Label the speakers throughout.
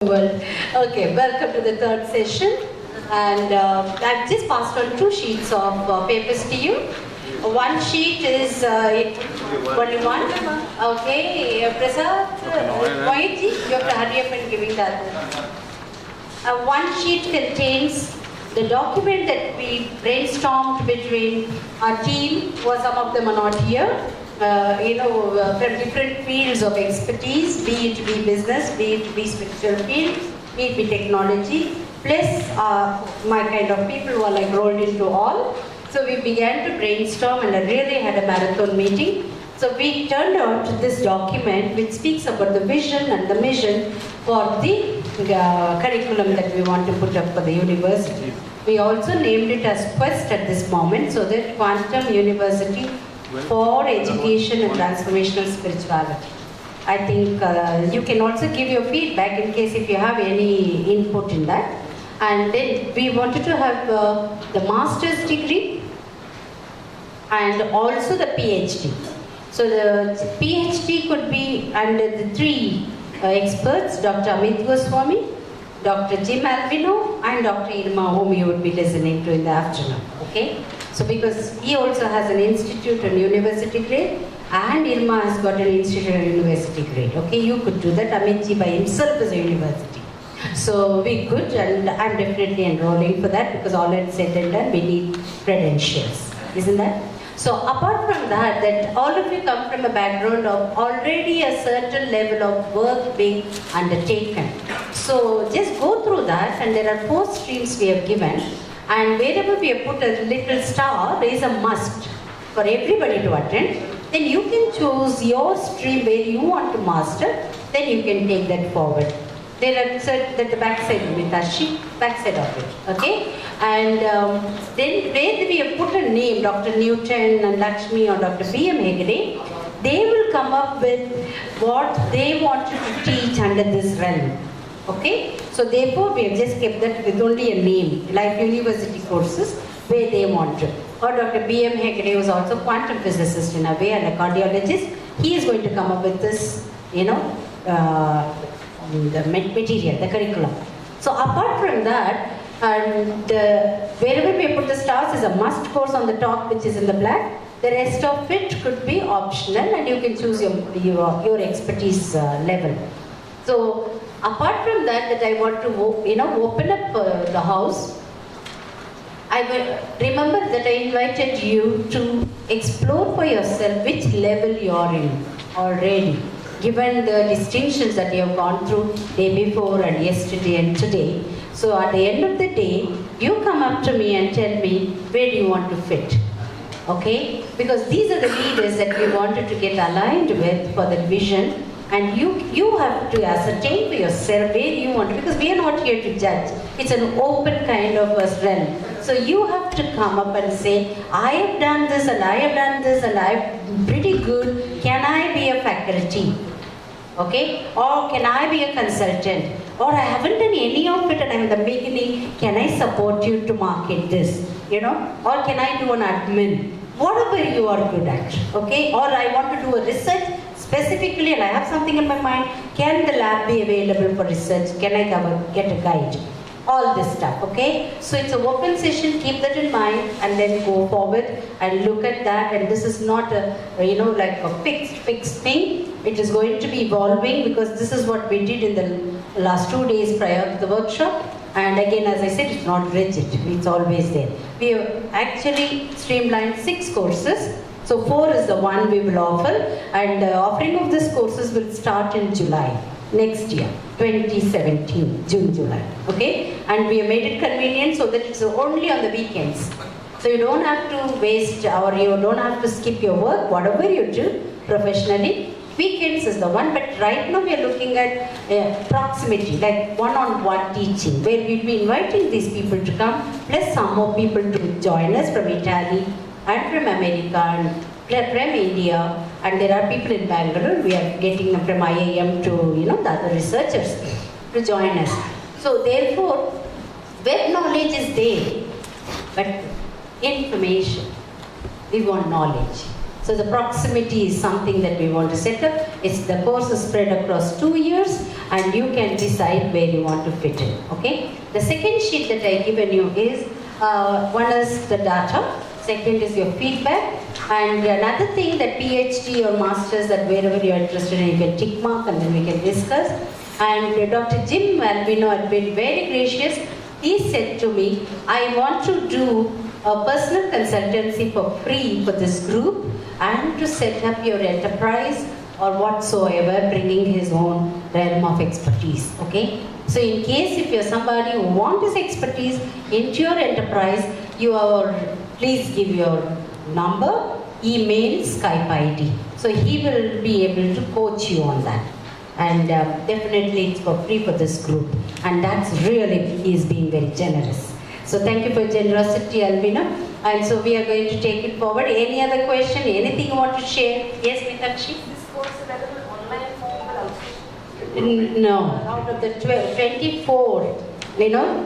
Speaker 1: Well, okay, welcome to the third session, and I've just passed on 2 sheets of papers to you. One sheet is only one. Okay, Prasad, Mohitji, you have to hurry up and giving that. One sheet contains the document that we brainstormed between our team, who some of them are not here. From different fields of expertise, be it be business, be it be spiritual field, be it be technology, plus my kind of people who are like rolled into all. So we began to brainstorm and I really had a marathon meeting. So we turned out this document which speaks about the vision and the mission for the curriculum that we want to put up for the university. We also named it as Quest at this moment, so that Quantum University for Education and Transformational Spirituality. I think you can also give your feedback in case if you have any input in that. And then we wanted to have the master's degree and also the PhD. So the PhD could be under the 3 experts, Dr. Amit Goswami, Dr. Jim Alvino, and Dr. Irma, whom you would be listening to in the afternoon. Okay? So because he also has an institute and university grade, and Irma has got an institute and university grade. Okay, you could do that. Amitji by himself is a university. So we could, and I'm definitely enrolling for that because all it's said and done, we need credentials. Isn't that? So apart from that all of you come from a background of already a certain level of work being undertaken. So just go through that, and there are 4 streams we have given. And wherever we have put a little star, there is a must for everybody to attend. Then you can choose your stream where you want to master, then you can take that forward. There are at the back side with a sheet, back side of it, okay? And then where we have put a name, Dr. Newton and Lakshmi or Dr. B.M. Hegde, they will come up with what they wanted to teach under this realm. Okay, so therefore we have just kept that with only a name, like university courses where they want to. Or Dr. B.M. Hegde was also quantum physicist in a way and a cardiologist. He is going to come up with this, the material, the curriculum. So apart from that, and wherever we put the stars is a must course on the top, which is in the black. The rest of it could be optional, and you can choose your expertise level. So apart from that I want to open up the house. I will remember that I invited you to explore for yourself which level you are in already, given the distinctions that you have gone through day before and yesterday and today. So at the end of the day, you come up to me and tell me where do you want to fit. Okay? Because these are the leaders that we wanted to get aligned with for that vision. And you have to ascertain for yourself where you want to, because we are not here to judge. It's an open kind of a realm. So you have to come up and say, I have done this and I have done this and I'm pretty good. Can I be a faculty? Okay? Or can I be a consultant? Or I haven't done any of it and I'm in the beginning. Can I support you to market this? Or can I do an admin? Whatever you are good at. Okay? Or I want to do a research specifically, and I have something in my mind, can the lab be available for research? Can I get a guide? All this stuff, okay? So it's an open session, keep that in mind, and then go forward and look at that. And this is not a, like a fixed thing. It is going to be evolving, because this is what we did in the last 2 days prior to the workshop. And again, as I said, it's not rigid, it's always there. We have actually streamlined 6 courses. So 4 is the one we will offer, and offering of these courses will start in July next year, 2017, June, July. Okay? And we have made it convenient so that it's only on the weekends. So you don't have to waste or you don't have to skip your work, whatever you do professionally. Weekends is the one, but right now we are looking at proximity, like one-on-one teaching, where we'll be inviting these people to come, plus some more people to join us from Italy, and from America, and from India, and there are people in Bangalore. We are getting them from IIM to, the other researchers to join us. So therefore, web knowledge is there, but information, we want knowledge. So the proximity is something that we want to set up. The course is spread across 2 years and you can decide where you want to fit in, okay? The second sheet that I given you is, one is the data, second is your feedback, and another thing that PhD or Masters, that wherever you are interested in, you can tick mark and then we can discuss. And Dr. Jim Albino had been very gracious. He said to me, I want to do a personal consultancy for free for this group and to set up your enterprise or whatsoever, bringing his own realm of expertise, okay? So in case if you're somebody who wants this expertise into your enterprise, please give your number, email, Skype ID. So he will be able to coach you on that. And definitely it's for free for this group. And that's really, he's being very generous. So thank you for your generosity, Albina. And so we are going to take it forward. Any other question? Anything you want to share? Yes, Mitakshi?
Speaker 2: This course is available online form or
Speaker 1: no. Out of the 24,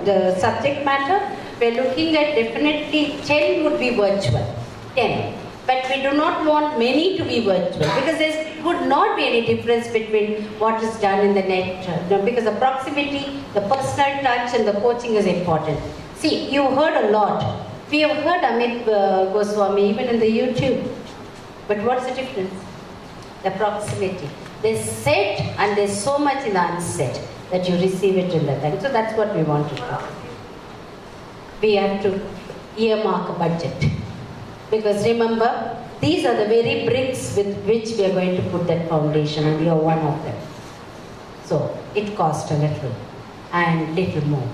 Speaker 1: the subject matter, we're looking at definitely 10 would be virtual. 10. But we do not want many to be virtual because there would not be any difference between what is done in the net. Because the proximity, the personal touch and the coaching is important. See, you heard a lot. We have heard Amit Goswami even in the YouTube. But what's the difference? The proximity. There's said and there's so much in the unsaid that you receive it in the time. So that's what we want to do. We have to earmark a budget. Because remember, these are the very bricks with which we are going to put that foundation and you are one of them. So it costs a little and little more.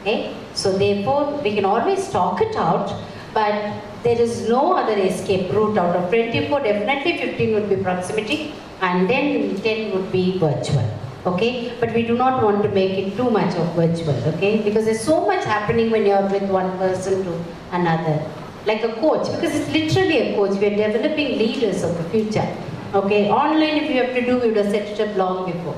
Speaker 1: Okay? So therefore, we can always talk it out, but there is no other escape route. Out of 24, definitely 15 would be proximity and then 10 would be virtual. Okay? But we do not want to make it too much of virtual, okay? Because there's so much happening when you're with one person to another. Like a coach, because it's literally a coach. We're developing leaders of the future. Okay? Online, if you have to do, we would have set it up long before.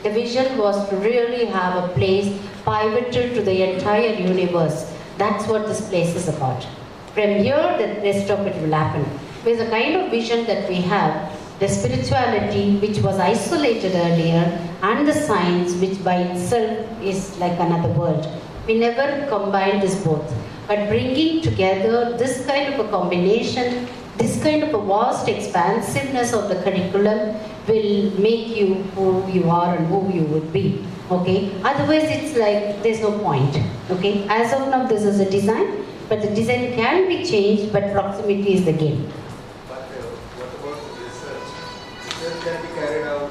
Speaker 1: The vision was to really have a place pivotal to the entire universe. That's what this place is about. From here, the rest of it will happen. With the kind of vision that we have, the spirituality which was isolated earlier and the science which by itself is like another world. We never combined this both. But bringing together this kind of a combination, this kind of a vast expansiveness of the curriculum will make you who you are and who you would be. Okay? Otherwise it's like there's no point. Okay? As of now this is a design, but the design can be changed, but proximity is the game.
Speaker 3: But what about the research? Research can be carried out?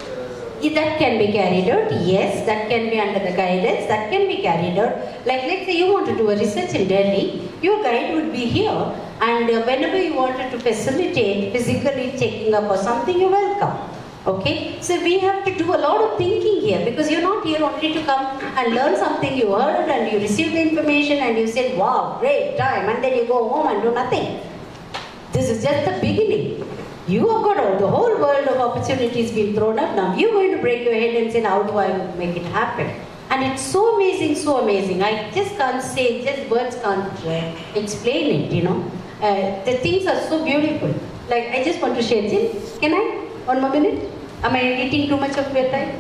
Speaker 1: That can be carried out, yes, that can be under the guidance, that can be carried out. Like let's say you want to do a research in Delhi, your guide would be here and whenever you wanted to facilitate physically checking up or something, you're welcome. Okay? So we have to do a lot of thinking here because you're not here only to come and learn something you heard and you received the information and you said, wow, great time, and then you go home and do nothing. This is just the beginning. You have got the whole world of opportunities being thrown up. Now you're going to break your head and say, how do I make it happen? And it's so amazing, so amazing. I just can't say, just words can't explain it, The things are so beautiful. Like, I just want to share. Jim, can I? 1 more minute? Am I eating too much of your time?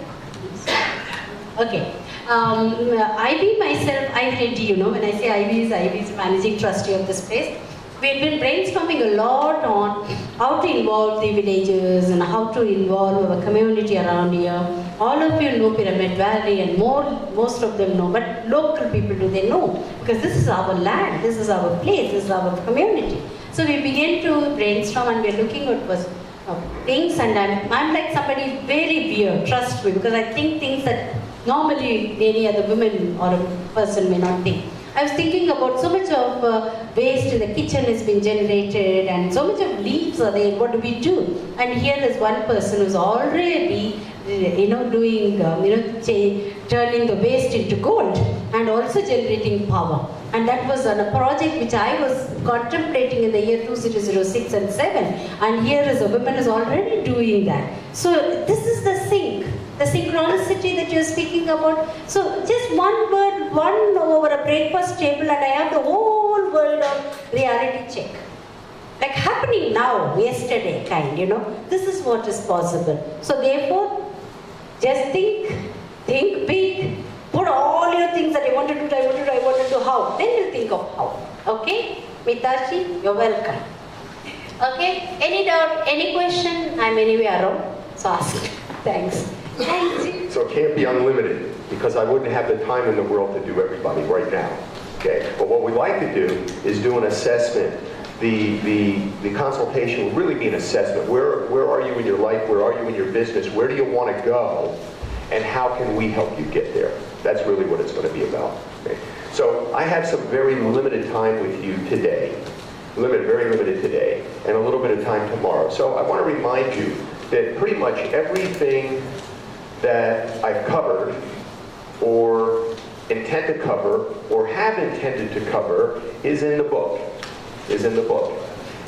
Speaker 1: Okay. IB myself, I read, when I say IB is managing trustee of this place. We've been brainstorming a lot on how to involve the villagers and how to involve our community around here. All of you know Pyramid Valley and most of them know, but local people, do they know? Because this is our land, this is our place, this is our community. So we began to brainstorm and we're looking at things, and I'm like somebody very weird, trust me, because I think things that normally any other woman or a person may not think. I was thinking about so much of waste in the kitchen has been generated and so much of leaves are there, what do we do? And here is one person who's already, doing, turning the waste into gold and also generating power. And that was on a project which I was contemplating in the year 2006 and 7. And here is a woman who's already doing that. So this is the sync. The synchronicity that you're speaking about. So just one word, one over a breakfast table and I have the whole world of reality check. like happening now, yesterday kind, you know. This is what is possible. So therefore, just think big, put all your things that I want to do, how. Then you think of how. Okay? Mitashi, you're welcome. Okay? Any doubt, any question? I'm anywhere around, so ask. Thanks. Thank you.
Speaker 4: So it can't be unlimited, because I wouldn't have the time in the world to do everybody right now. Okay? But what we like to do is do an assessment. The consultation will really be an assessment. Where are you in your life? Where are you in your business? Where do you want to go? And how can we help you get there? That's really what it's going to be about. Okay? So I have some very limited time with you today. Very limited today, and a little bit of time tomorrow. So I want to remind you that pretty much everything that I've covered, or intend to cover, or have intended to cover, is in the book.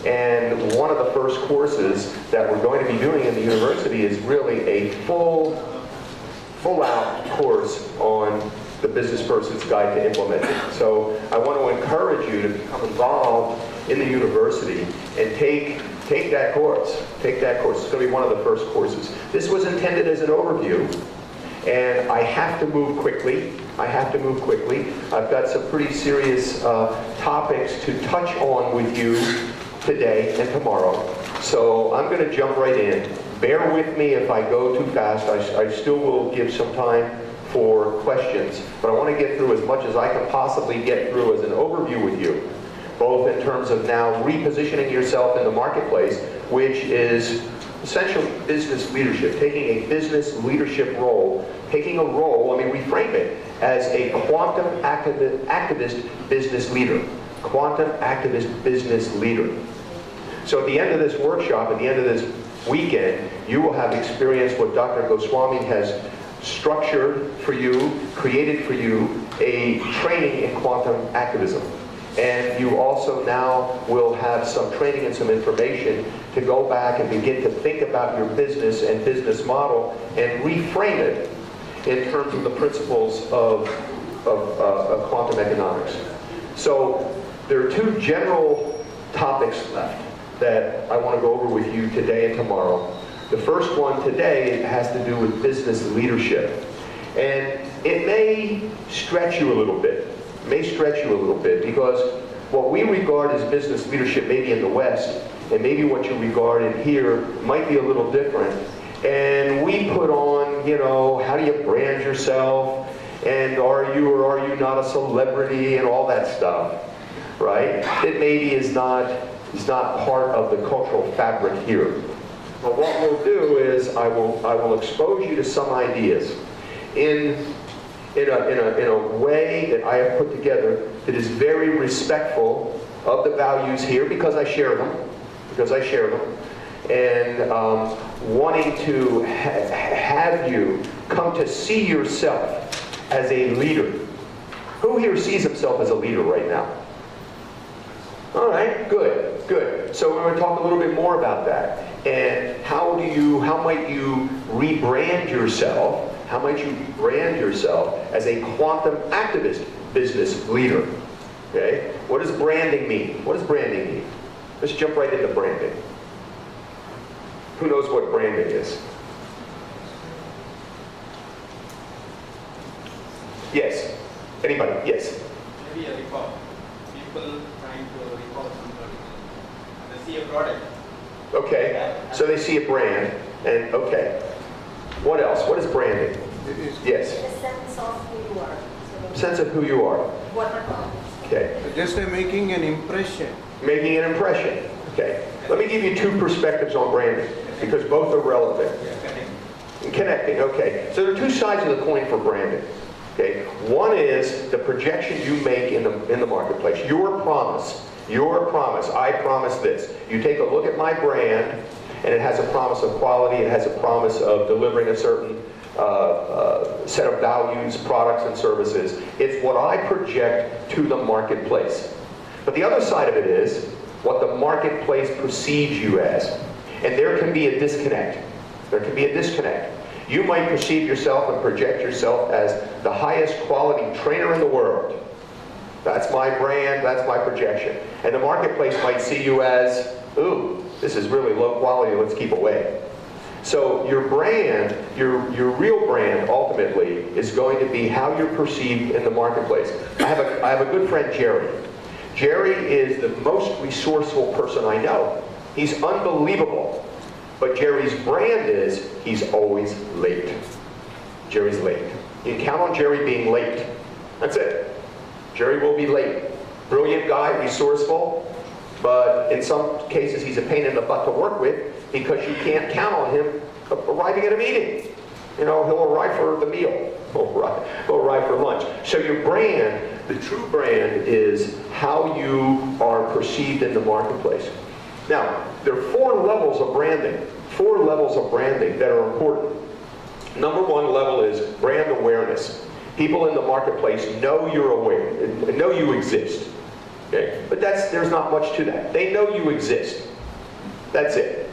Speaker 4: And one of the first courses that we're going to be doing in the university is really a full-out course on the Business Person's Guide to Implementing. So I want to encourage you to become involved in the university and take that course. Take that course. It's going to be one of the first courses. This was intended as an overview, and I have to move quickly. I've got some pretty serious topics to touch on with you today and tomorrow. So I'm going to jump right in. Bear with me if I go too fast. I still will give some time for questions, but I want to get through as much as I can possibly get through as an overview with you, both in terms of now repositioning yourself in the marketplace, which is essential business leadership, taking a business leadership role, taking a role, let me reframe it, as a quantum activist business leader. Quantum activist business leader. So at the end of this workshop, at the end of this weekend, you will have experienced what Dr. Goswami has structured for you, created for you, a training in quantum activism. And you also now will have some training and some information to go back and begin to think about your business and business model and reframe it in terms of the principles of quantum economics. So there are two general topics left that I want to go over with you today and tomorrow. The first one today has to do with business leadership. And it may stretch you a little bit. Because what we regard as business leadership maybe in the West, and maybe what you regard in here might be a little different. And we put on, you know, how do you brand yourself? And are you or are you not a celebrity and all that stuff, right? That maybe is not part of the cultural fabric here. But what we'll do is I will expose you to some ideas in a way that I have put together that is very respectful of the values here, because I share them, and wanting to have you come to see yourself as a leader. Who here sees himself as a leader right now? All right, good. So we're going to talk a little bit more about that. And how might you rebrand yourself? How might you brand yourself as a quantum activist business leader? Okay? What does branding mean? Let's jump right into branding. Who knows what branding is? Yes. Anybody? Yes.
Speaker 3: Maybe a recall. People trying to recall something. They see a product.
Speaker 4: Okay. So they see a brand, and okay. What else? What is branding? Yes.
Speaker 2: A sense of who you are. So
Speaker 4: Sense of who you are.
Speaker 2: what are
Speaker 4: Okay.
Speaker 5: Just making an impression.
Speaker 4: Making an impression. Okay. Let me give you two perspectives on branding, because both are relevant. Connecting. Okay. So there are two sides of the coin for branding. Okay. One is the projection you make in the marketplace. Your promise. I promise this. You take a look at my brand, and it has a promise of quality. It has a promise of delivering a certain set of values, products, and services. It's what I project to the marketplace. But the other side of it is what the marketplace perceives you as. And there can be a disconnect. You might perceive yourself and project yourself as the highest quality trainer in the world. That's my brand, that's my projection. And the marketplace might see you as, ooh, this is really low quality, let's keep away. So your brand, your real brand, ultimately, is going to be how you're perceived in the marketplace. I have a good friend, Jerry. Jerry is the most resourceful person I know. He's unbelievable. But Jerry's brand is, he's always late. Jerry's late. You can count on Jerry being late. That's it. Jerry will be late. Brilliant guy, resourceful, but in some cases he's a pain in the butt to work with because you can't count on him arriving at a meeting. You know, he'll arrive for the meal. He'll arrive for lunch. So your brand, the true brand, is how you are perceived in the marketplace. Now, there are 4 levels of branding. 4 levels of branding that are important. Number 1 level is brand awareness. People in the marketplace know you're aware, know you exist. Okay? But there's not much to that. They know you exist. That's it.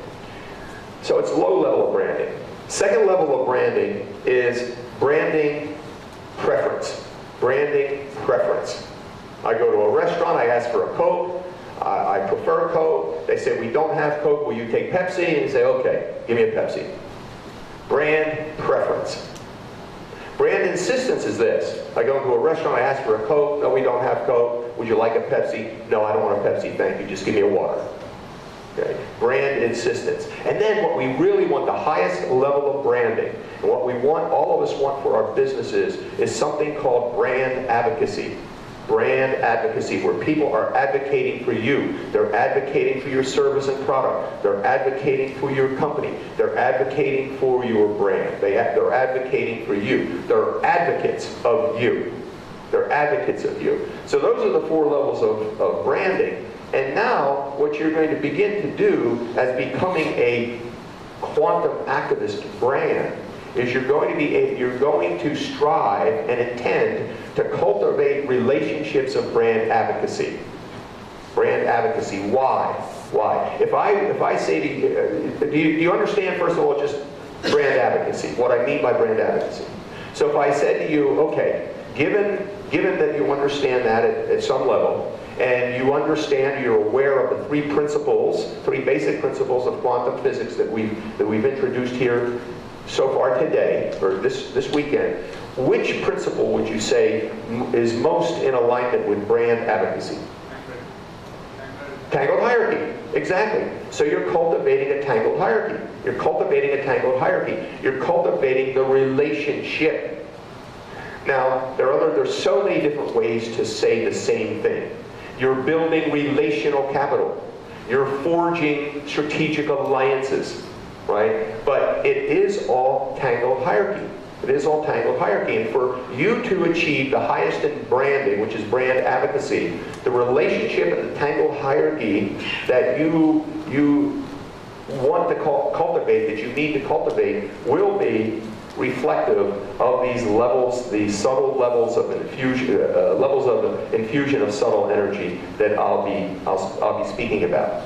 Speaker 4: So it's low level of branding. Second level of branding is branding preference. Branding preference. I go to a restaurant, I ask for a Coke. I prefer Coke. They say, we don't have Coke, will you take Pepsi? And you say, okay, give me a Pepsi. Brand preference. Brand insistence is this. I go into a restaurant, I ask for a Coke. No, we don't have Coke. Would you like a Pepsi? No, I don't want a Pepsi, thank you. Just give me a water. Okay. Brand insistence. And then what we really want, the highest level of branding, and what we want, all of us want for our businesses, is something called brand advocacy. Brand advocacy, where people are advocating for you. They're advocating for your service and product. They're advocating for your company. They're advocating for your brand. They're advocating for you. They're advocates of you. They're advocates of you. So those are the 4 levels of branding. And now, what you're going to begin to do as becoming a quantum activist brand is you're going to strive and intend to cultivate relationships of brand advocacy. Brand advocacy. Why? Why? If I say to you, do you understand, first of all, just brand advocacy, what I mean by brand advocacy? So if I said to you, okay, given that you understand that at some level, and you understand, you're aware of the 3 basic principles of quantum physics that we've introduced here so far today, or this weekend, which principle would you say is most in alignment with brand advocacy? Tangled hierarchy. Exactly. So you're cultivating a tangled hierarchy. You're cultivating a tangled hierarchy. You're cultivating the relationship. Now, there's so many different ways to say the same thing. You're building relational capital. You're forging strategic alliances, right? But it is all tangled hierarchy. It is all tangled hierarchy. And for you to achieve the highest in branding, which is brand advocacy, the relationship and the tangled hierarchy that you want to cultivate, that you need to cultivate, will be reflective of these levels, these subtle levels of infusion of subtle energy that I'll be speaking about.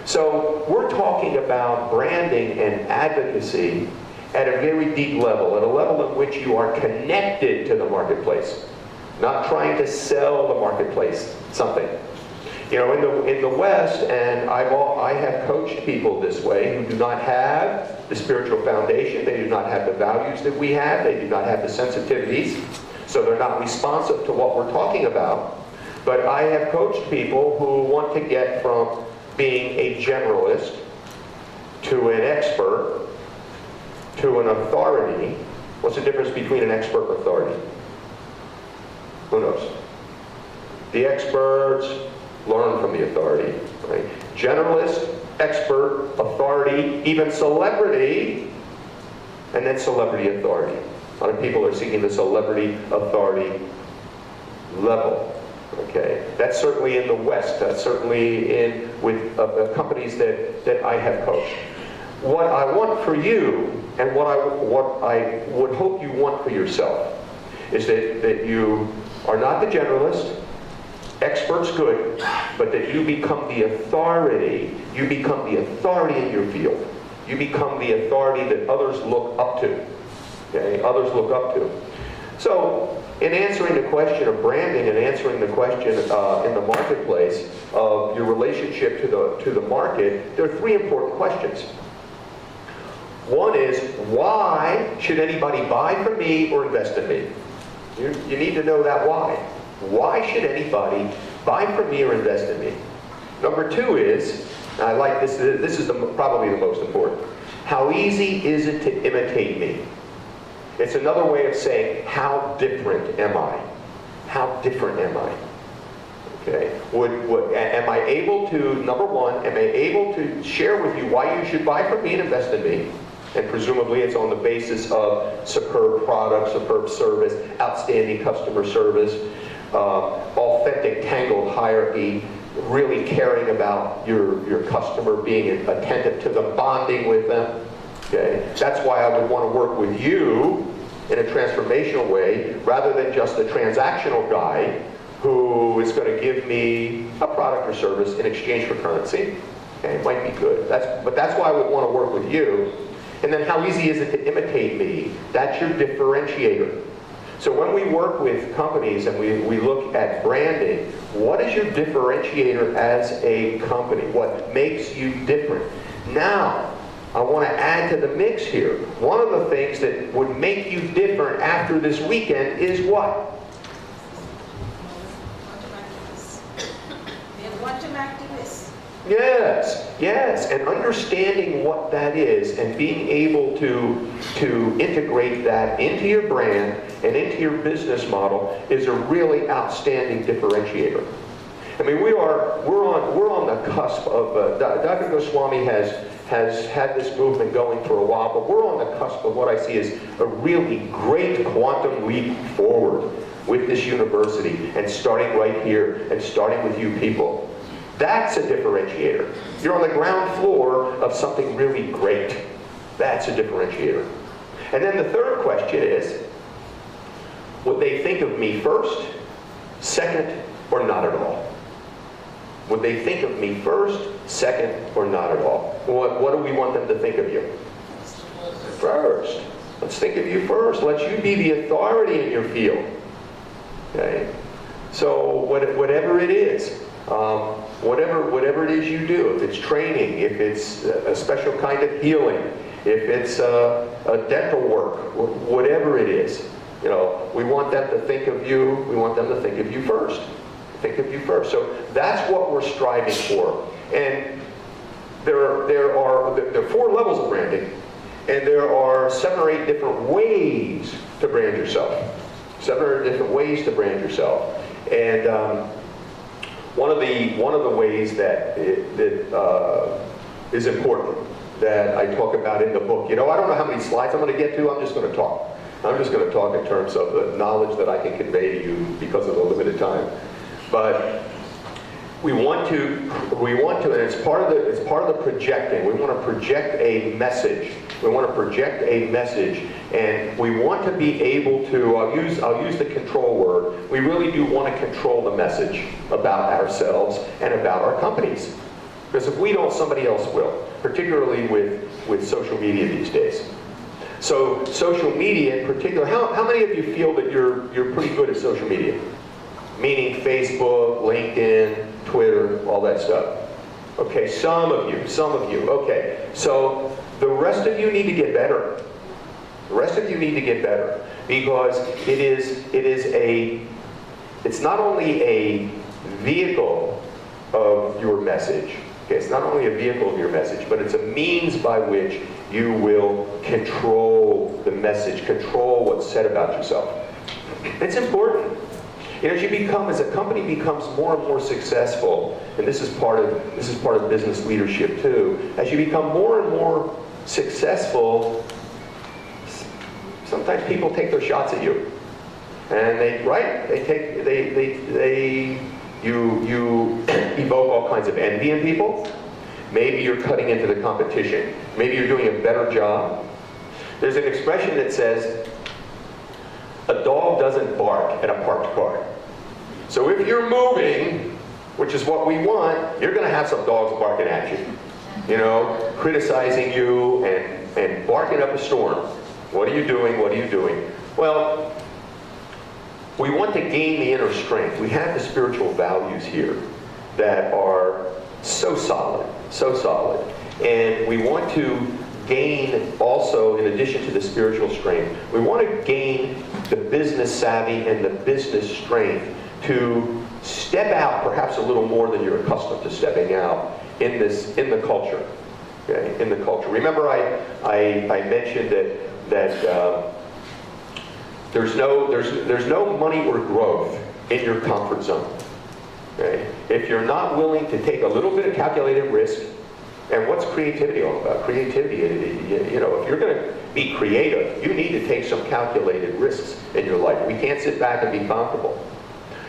Speaker 4: So we're talking about branding and advocacy at a very deep level, at a level in which you are connected to the marketplace, not trying to sell the marketplace something. You know, in the West, and I have coached people this way who do not have the spiritual foundation, they do not have the values that we have, they do not have the sensitivities, so they're not responsive to what we're talking about. But I have coached people who want to get from being a generalist to an expert to an authority. What's the difference between an expert and authority? Who knows? The experts learn from the authority, right? Generalist, expert, authority, even celebrity, and then celebrity authority. A lot of people are seeking the celebrity authority level. Okay, that's certainly in the West. That's certainly with companies that I have coached. What I want for you, and what I would hope you want for yourself, is that you are not the generalist. Expert's good, but that you become the authority. You become the authority in your field. You become the authority that others look up to. Okay, others look up to. So in answering the question of branding and answering the question in the marketplace of your relationship to the market, there are three important questions. One is, why should anybody buy from me or invest in me? You need to know that why. Why should anybody buy from me or invest in me? Number two is, and I like this is probably the most important, how easy is it to imitate me? It's another way of saying, how different am I? How different am I? Okay. Am I able to, number one, am I able to share with you why you should buy from me and invest in me? And presumably it's on the basis of superb product, superb service, outstanding customer service, authentic tangled hierarchy, really caring about your customer, being attentive to them, bonding with them. Okay? That's why I would want to work with you in a transformational way, rather than just a transactional guy who is going to give me a product or service in exchange for currency. Okay? It might be good. But that's why I would want to work with you. And then how easy is it to imitate me? That's your differentiator. So when we work with companies and we look at branding, what is your differentiator as a company? What makes you different? Now, I want to add to the mix here. One of the things that would make you different after this weekend is what?
Speaker 2: We are quantum activists.
Speaker 4: Yes, yes, and understanding what that is and being able to integrate that into your brand and into your business model is a really outstanding differentiator. I mean, we're on the cusp of Dr. Goswami has had this movement going for a while, but we're on the cusp of what I see as a really great quantum leap forward with this university, and starting right here and starting with you people. That's a differentiator. You're on the ground floor of something really great. That's a differentiator. And then the third question is, would they think of me first, second, or not at all? Would they think of me first, second, or not at all? What do we want them to think of you? First. Let's think of you first. Let you be the authority in your field. Okay? So whatever it is, whatever it is you do, if it's training, if it's a special kind of healing, if it's a dental work, whatever it is, you know, we want them to think of you. We want them to think of you first. Think of you first. So that's what we're striving for. And there are 4 levels of branding, and there are 7 or 8 different ways to brand yourself. 7 or 8 different ways to brand yourself. And one of the ways that is important that I talk about in the book. You know, I don't know how many slides I'm going to get to. I'm just going to talk. I'm just going to talk in terms of the knowledge that I can convey to you because of the limited time. But we want to, and it's part of the projecting. We want to project a message. We want to project a message, and we want to be able to. I'll use the control word. We really do want to control the message about ourselves and about our companies, because if we don't, somebody else will. Particularly with social media these days. So social media in particular. How many of you feel that you're pretty good at social media? Meaning Facebook, LinkedIn, Twitter, all that stuff. Okay, some of you. Okay, so the rest of you need to get better. The rest of you need to get better, because it's not only a vehicle of your message. Okay, it's not only a vehicle of your message, but it's a means by which you will control the message, control what's said about yourself. It's important. You know, as a company becomes more and more successful, and this is part of business leadership too. As you become more and more successful, sometimes people take their shots at you, and you evoke all kinds of envy in people. Maybe you're cutting into the competition. Maybe you're doing a better job. There's an expression that says, a dog doesn't bark at a parked car. So if you're moving, which is what we want, you're going to have some dogs barking at you. You know, criticizing you and barking up a storm. What are you doing? What are you doing? Well, we want to gain the inner strength. We have the spiritual values here that are so solid, so solid. And we want to gain also, in addition to the spiritual strength, we want to gain the business savvy and the business strength to step out perhaps a little more than you're accustomed to stepping out in the culture. Okay, in the culture. Remember, I mentioned that there's no money or growth in your comfort zone. Okay? If you're not willing to take a little bit of calculated risk, and what's creativity all about? Creativity, you know, if you're going to be creative, you need to take some calculated risks in your life. We can't sit back and be comfortable.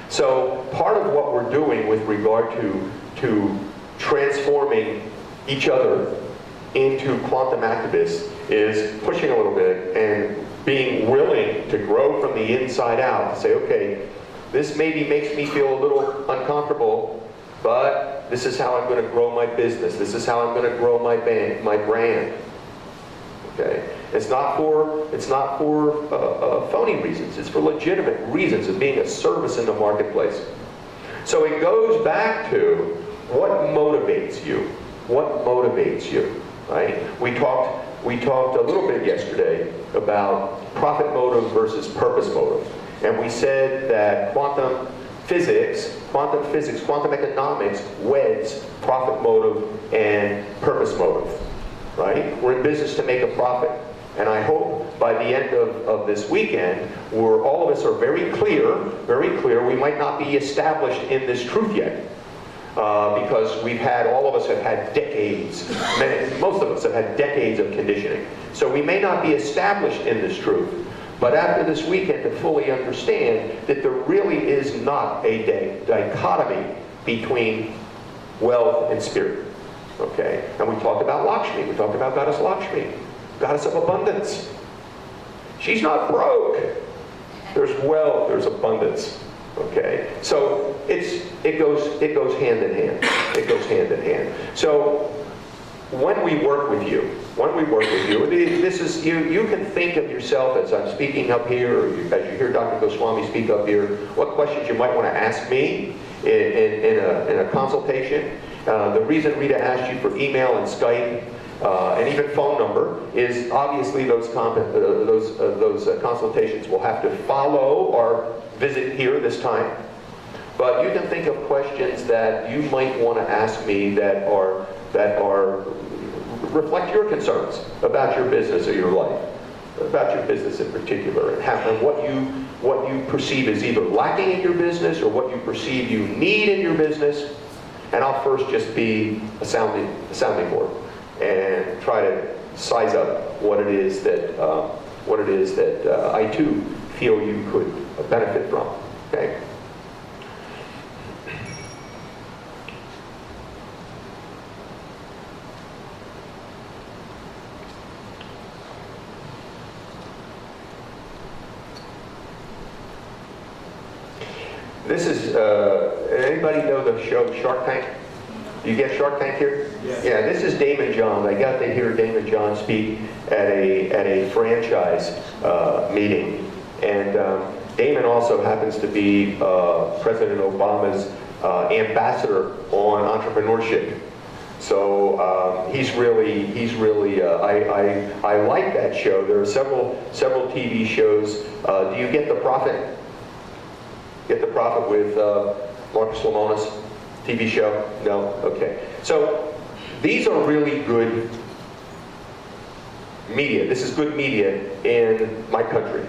Speaker 4: So part of what we're doing with regard to transforming each other into quantum activists is pushing a little bit and being willing to grow from the inside out, to say, okay, this maybe makes me feel a little uncomfortable, but this is how I'm going to grow my business. This is how I'm going to grow my brand. Okay, it's not for phony reasons. It's for legitimate reasons of being a service in the marketplace. So it goes back to what motivates you. What motivates you? Right? We talked a little bit yesterday about profit motive versus purpose motive. And we said that quantum physics, quantum economics weds profit motive and purpose motive. Right? We're in business to make a profit. And I hope by the end of this weekend, where all of us are very clear, we might not be established in this truth yet. Because all of us have had decades, most of us have had decades of conditioning. So we may not be established in this truth, but after this weekend to fully understand that there really is not a dichotomy between wealth and spirit. Okay? And we talked about Lakshmi, we talked about Goddess Lakshmi, Goddess of abundance. She's not broke. There's wealth, there's abundance. Okay, so it goes hand in hand. It goes hand in hand. So when we work with you, this is you can think of yourself as I'm speaking up here, or as you hear Dr. Goswami speak up here, what questions you might want to ask me in a consultation. The reason Rita asked you for email and Skype and even phone number is obviously those consultations will have to follow our visit here this time. But you can think of questions that you might want to ask me that reflect your concerns about your business or your life, about your business in particular, and what you perceive as either lacking in your business or what you perceive you need in your business. And I'll first just be a sounding board and try to size up what it is that I too feel you could benefit from. Okay. This is, anybody know the show Shark Tank? You get Shark Tank here? Yes. Yeah, this is Damon John. I got to hear Damon John speak at a franchise meeting. And Damon also happens to be President Obama's ambassador on entrepreneurship. So I like that show. There are several TV shows. Do you get The Prophet? Get The Prophet with Marcus Lemonis TV show? No? Okay. So these are really good media. This is good media in my country.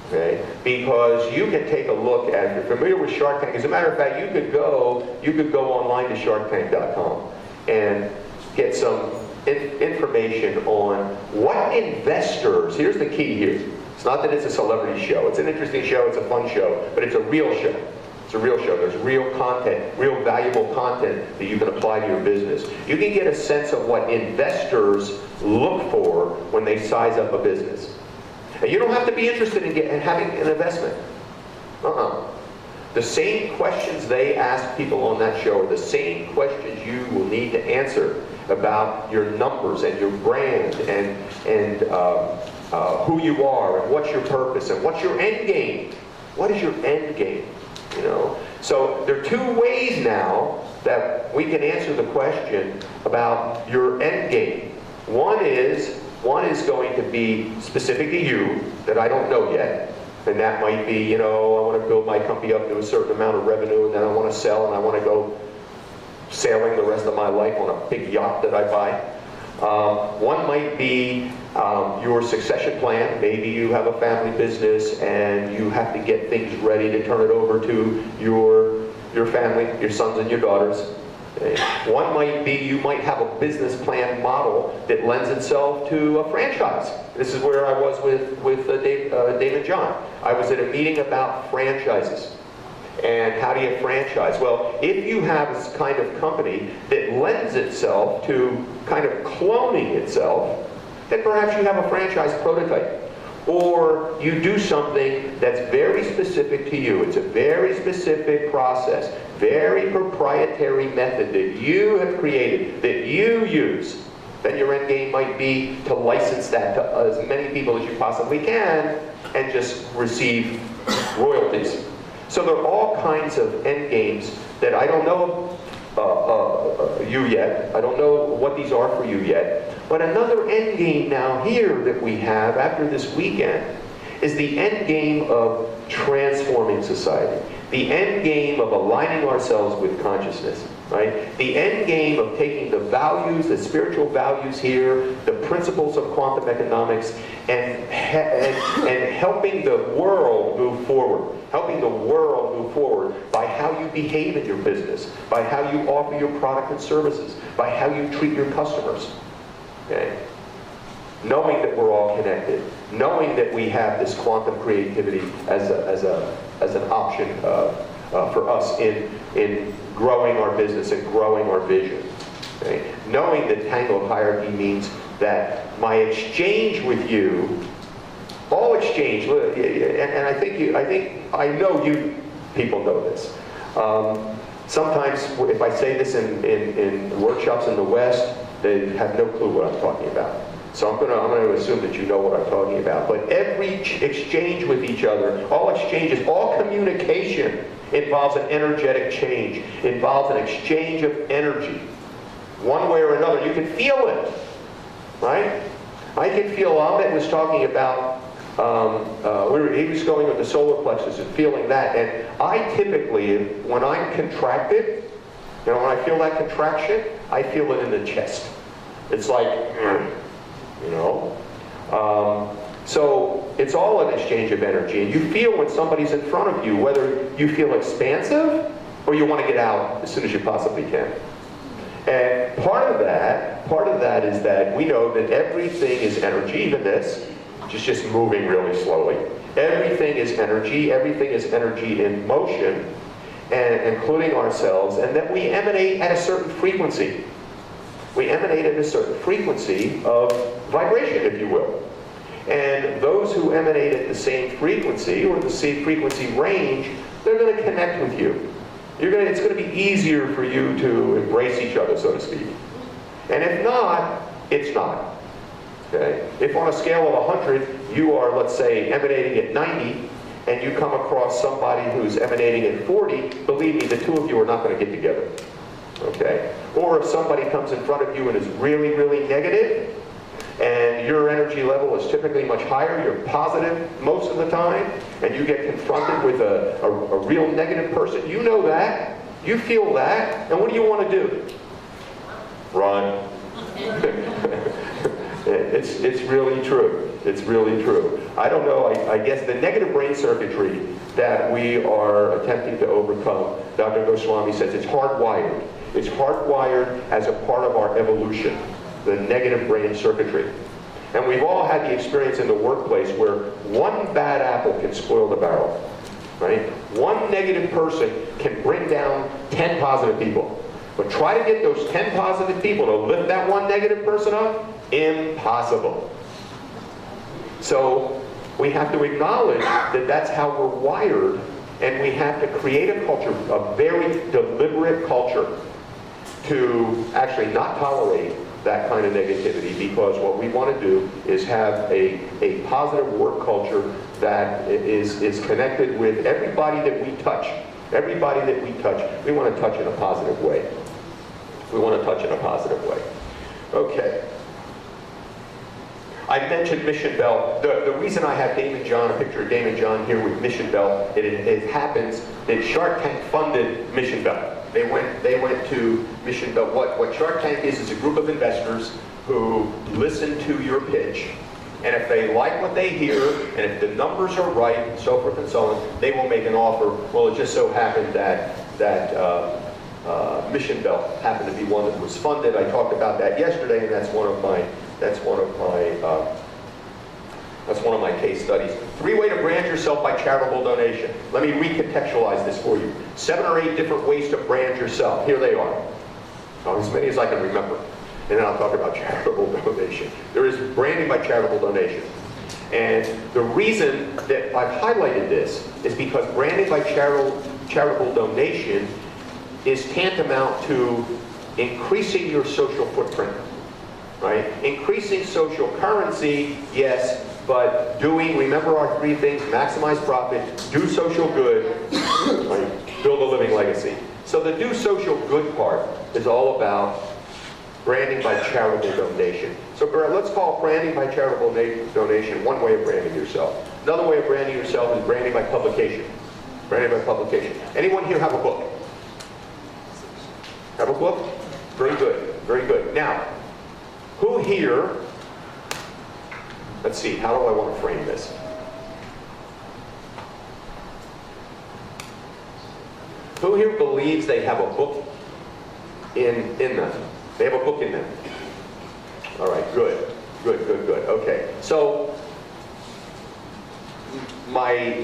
Speaker 4: Okay? Because you can take a look at, if you're familiar with Shark Tank, as a matter of fact, you could go online to sharktank.com and get some information on what investors, here's the key here. It's not that it's a celebrity show. It's an interesting show, it's a fun show, but it's a real show. It's a real show. There's real content, real valuable content that you can apply to your business. You can get a sense of what investors look for when they size up a business. And you don't have to be interested in having an investment. The same questions they ask people on that show are the same questions you will need to answer about your numbers and your brand and who you are and what's your purpose and what's your end game. What is your end game? You know? So there are two ways now that we can answer the question about your end game. One is going to be specific to you that I don't know yet. And that might be, you know, I want to build my company up to a certain amount of revenue, and then I want to sell, and I want to go sailing the rest of my life on a big yacht that I buy. One might be your succession plan. Maybe you have a family business and you have to get things ready to turn it over to your family, your sons and your daughters. Okay. One might be you might have a business plan model that lends itself to a franchise. This is where I was with Dave and John. I was at a meeting about franchises. And how do you franchise? Well, if you have this kind of company that lends itself to kind of cloning itself, then perhaps you have a franchise prototype. Or you do something that's very specific to you. It's a very specific process, very proprietary method that you have created, that you use. Then your end game might be to license that to as many people as you possibly can and just receive royalties. So there are all kinds of end games that I don't know you yet. I don't know what these are for you yet. But another end game now here that we have after this weekend is the end game of transforming society. The end game of aligning ourselves with consciousness. Right? The end game of taking the values, the spiritual values here, the principles of quantum economics, and helping the world move forward. Helping the world move forward by how you behave in your business, by how you offer your product and services, by how you treat your customers. Okay? Knowing that we're all connected, knowing that we have this quantum creativity as an option for us in growing our business and growing our vision. Okay? Knowing that tangled hierarchy means that my exchange with you, all exchange, and I know you people know this. Sometimes if I say this in workshops in the West, they have no clue what I'm talking about. So I'm going to assume that you know what I'm talking about. But every exchange with each other, all exchanges, all communication involves an energetic change, involves an exchange of energy. One way or another, you can feel it, right? I can feel Ahmed was talking about, he was going with the solar plexus and feeling that. And I typically, when I'm contracted, you know, when I feel that contraction, I feel it in the chest. It's like, you know. So it's all an exchange of energy. And you feel when somebody's in front of you, whether you feel expansive or you want to get out as soon as you possibly can. And part of that is that we know that everything is energy, even this, just moving really slowly. Everything is energy in motion, and including ourselves, and that we emanate at a certain frequency. We emanate at a certain frequency of vibration, if you will. And those who emanate at the same frequency, or the same frequency range, they're going to connect with you. It's going to be easier for you to embrace each other, so to speak. And if not, it's not. Okay? If on a scale of 100, you are, let's say, emanating at 90, and you come across somebody who's emanating at 40, believe me, the two of you are not going to get together. Okay? Or if somebody comes in front of you and is really, really negative, and your energy level is typically much higher, you're positive most of the time, and you get confronted with a real negative person, you know that, you feel that, and what do you want to do? Run. It's really true. It's really true. I don't know, I guess the negative brain circuitry that we are attempting to overcome, Dr. Goswami says it's hardwired. It's hardwired as a part of our evolution, the negative brain circuitry. And we've all had the experience in the workplace where one bad apple can spoil the barrel, right? One negative person can bring down 10 positive people. But try to get those 10 positive people to lift that one negative person up, impossible. So we have to acknowledge that that's how we're wired, and we have to create a culture, a very deliberate culture, to actually not tolerate that kind of negativity, because what we want to do is have a positive work culture that is connected with everybody that we touch. Everybody that we touch, we want to touch in a positive way. We want to touch in a positive way. Okay. I mentioned Mission Belt. The reason I have Damon John, a picture of Damon John here with Mission Belt, it happens that Shark Tank funded Mission Belt. They went to Mission Belt. What Shark Tank is a group of investors who listen to your pitch, and if they like what they hear, and if the numbers are right, and so forth and so on, they will make an offer. Well, it just so happened that Mission Belt happened to be one that was funded. I talked about that yesterday, and that's one of my case studies. 3 ways to brand yourself by charitable donation. Let me recontextualize this for you. 7 or 8 different ways to brand yourself. Here they are. As many as I can remember. And then I'll talk about charitable donation. There is branding by charitable donation. And the reason that I've highlighted this is because branding by charitable donation is tantamount to increasing your social footprint, right? Increasing social currency, yes, but remember our 3 things: maximize profit, do social good, right? Build a living legacy. So the do social good part is all about branding by charitable donation. So let's call branding by charitable donation one way of branding yourself. Another way of branding yourself is branding by publication. Branding by publication. Anyone here have a book? Have a book? Very good. Very good. Now, who here, let's see, how do I want to frame this? Who here believes they have a book in them? They have a book in them. All right, good. Okay, so my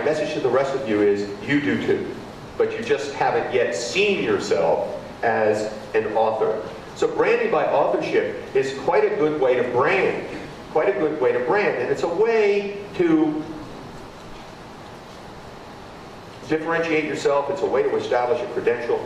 Speaker 4: message to the rest of you is you do too, but you just haven't yet seen yourself as an author. So branding by authorship is quite a good way to brand. Quite a good way to brand, and it's a way to differentiate yourself. It's a way to establish a credential.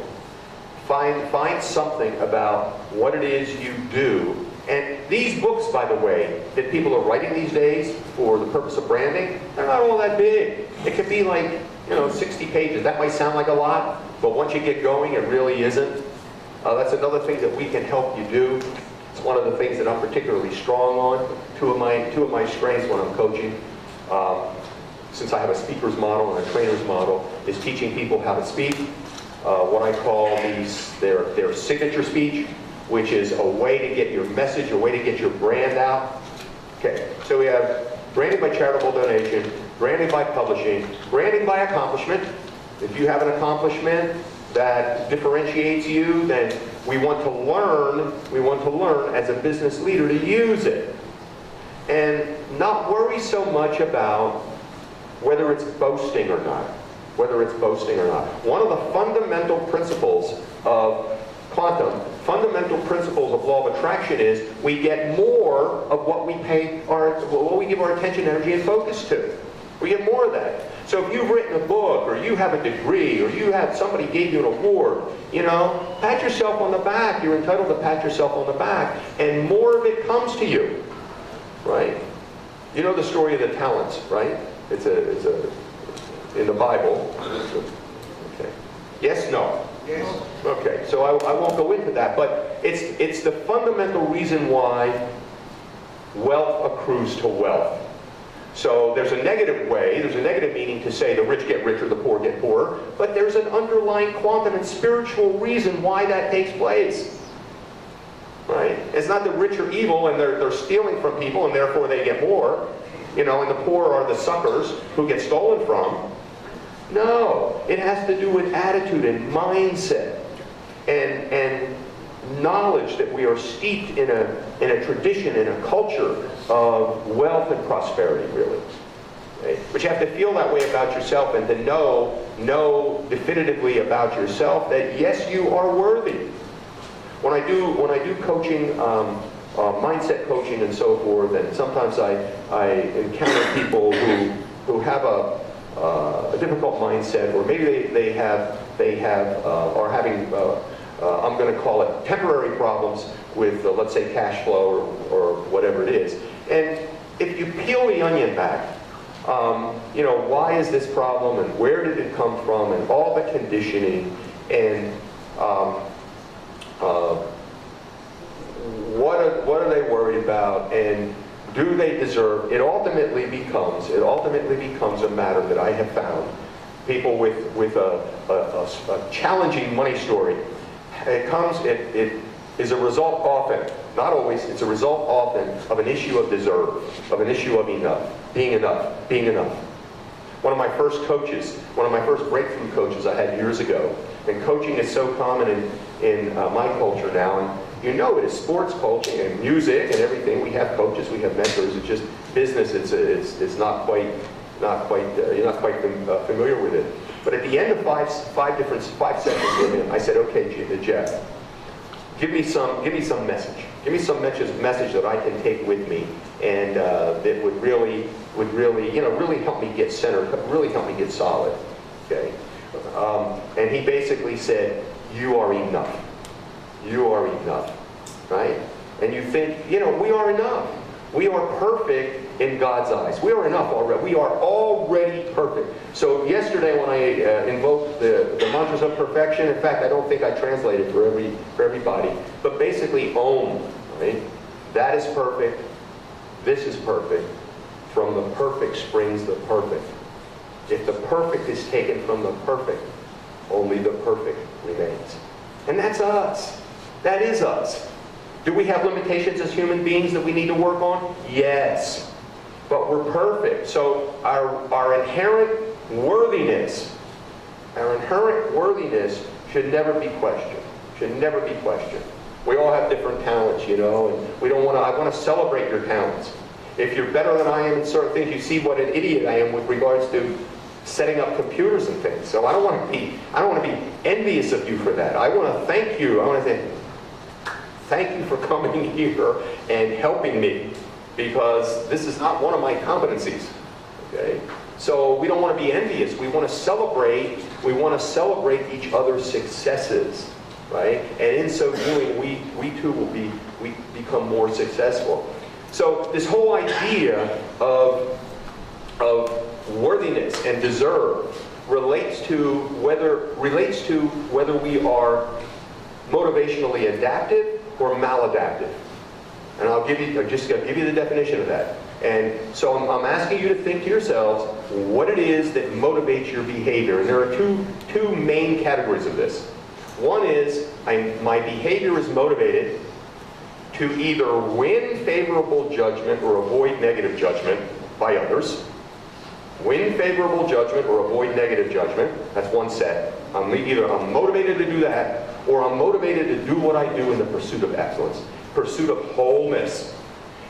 Speaker 4: Find something about what it is you do. And these books, by the way, that people are writing these days for the purpose of branding, they're not all that big. It could be like, 60 pages. That might sound like a lot, but once you get going, it really isn't. That's another thing that we can help you do. It's one of the things that I'm particularly strong on. Two of my strengths when I'm coaching, since I have a speaker's model and a trainer's model, is teaching people how to speak. What I call their signature speech, which is a way to get your message, a way to get your brand out. Okay, so we have branding by charitable donation, branding by publishing, branding by accomplishment. If you have an accomplishment that differentiates you, then we want to learn as a business leader to use it. And not worry so much about whether it's boasting or not. One of the fundamental principles of quantum, fundamental principles of law of attraction is we get more of what we give our attention, energy, and focus to. We get more of that. So if you've written a book, or you have a degree, or somebody gave you an award, pat yourself on the back. You're entitled to pat yourself on the back, and more of it comes to you, right? You know the story of the talents, right? It's in the Bible. Okay. Yes, no?
Speaker 5: Yes.
Speaker 4: Okay, so I won't go into that, but it's the fundamental reason why wealth accrues to wealth. So there's a negative meaning to say the rich get richer, the poor get poorer, but there's an underlying quantum and spiritual reason why that takes place. Right? It's not the rich are evil and they're stealing from people and therefore they get more, and the poor are the suckers who get stolen from. No, it has to do with attitude and mindset and knowledge that we are steeped in a tradition, in a culture of wealth and prosperity, really. Okay? But you have to feel that way about yourself and to know definitively about yourself that yes, you are worthy. When I do coaching, mindset coaching and so forth, and sometimes I encounter people who have a difficult mindset, or maybe they are having I'm going to call it temporary problems with let's say cash flow or whatever it is. And if you peel the onion back You know, why is this problem and where did it come from and all the conditioning and what are they worried about and do they deserve? It ultimately becomes a matter that I have found. People with a challenging money story. It is a result often, not always, it's a result often of an issue of deserve, of an issue of enough, being enough, being enough. One of my first coaches, one of my first breakthrough coaches I had years ago, and coaching is so common in my culture now, and you know it is sports coaching and music and everything. We have coaches, we have mentors. It's just business. It's not quite you're not quite familiar with it. But at the end of five sessions with him, I said, okay, Jeff, give me some message. Give me some message that I can take with me, and that would really help me get centered, really help me get solid. Okay, and he basically said, you are enough. You are enough, right? And you think, we are enough. We are perfect in God's eyes. We are enough already. We are already perfect. So yesterday when I invoked the mantras of perfection, in fact, I don't think I translated for everybody, but basically Om, right? That is perfect. This is perfect. From the perfect springs the perfect. If the perfect is taken from the perfect, only the perfect remains. And that's us. That is us. Do we have limitations as human beings that we need to work on? Yes. But we're perfect. So our inherent worthiness should never be questioned. Should never be questioned. We all have different talents, and we don't want to, I want to celebrate your talents. If you're better than I am in certain things, you see what an idiot I am with regards to setting up computers and things. So I don't want to be envious of you for that. I want to thank you. I want to say, thank you for coming here and helping me, because this is not one of my competencies. Okay? So we don't want to be envious. We want to celebrate. We want to celebrate each other's successes, right? And in so doing, we too we become more successful. So this whole idea of worthiness and deserve relates to whether we are motivationally adaptive or maladaptive. And I'll give you the definition of that. And so I'm asking you to think to yourselves what it is that motivates your behavior. And there are two main categories of this. One is my behavior is motivated to either win favorable judgment or avoid negative judgment by others. Win favorable judgment or avoid negative judgment. That's one set. Either I'm motivated to do that, or I'm motivated to do what I do in the pursuit of excellence, pursuit of wholeness.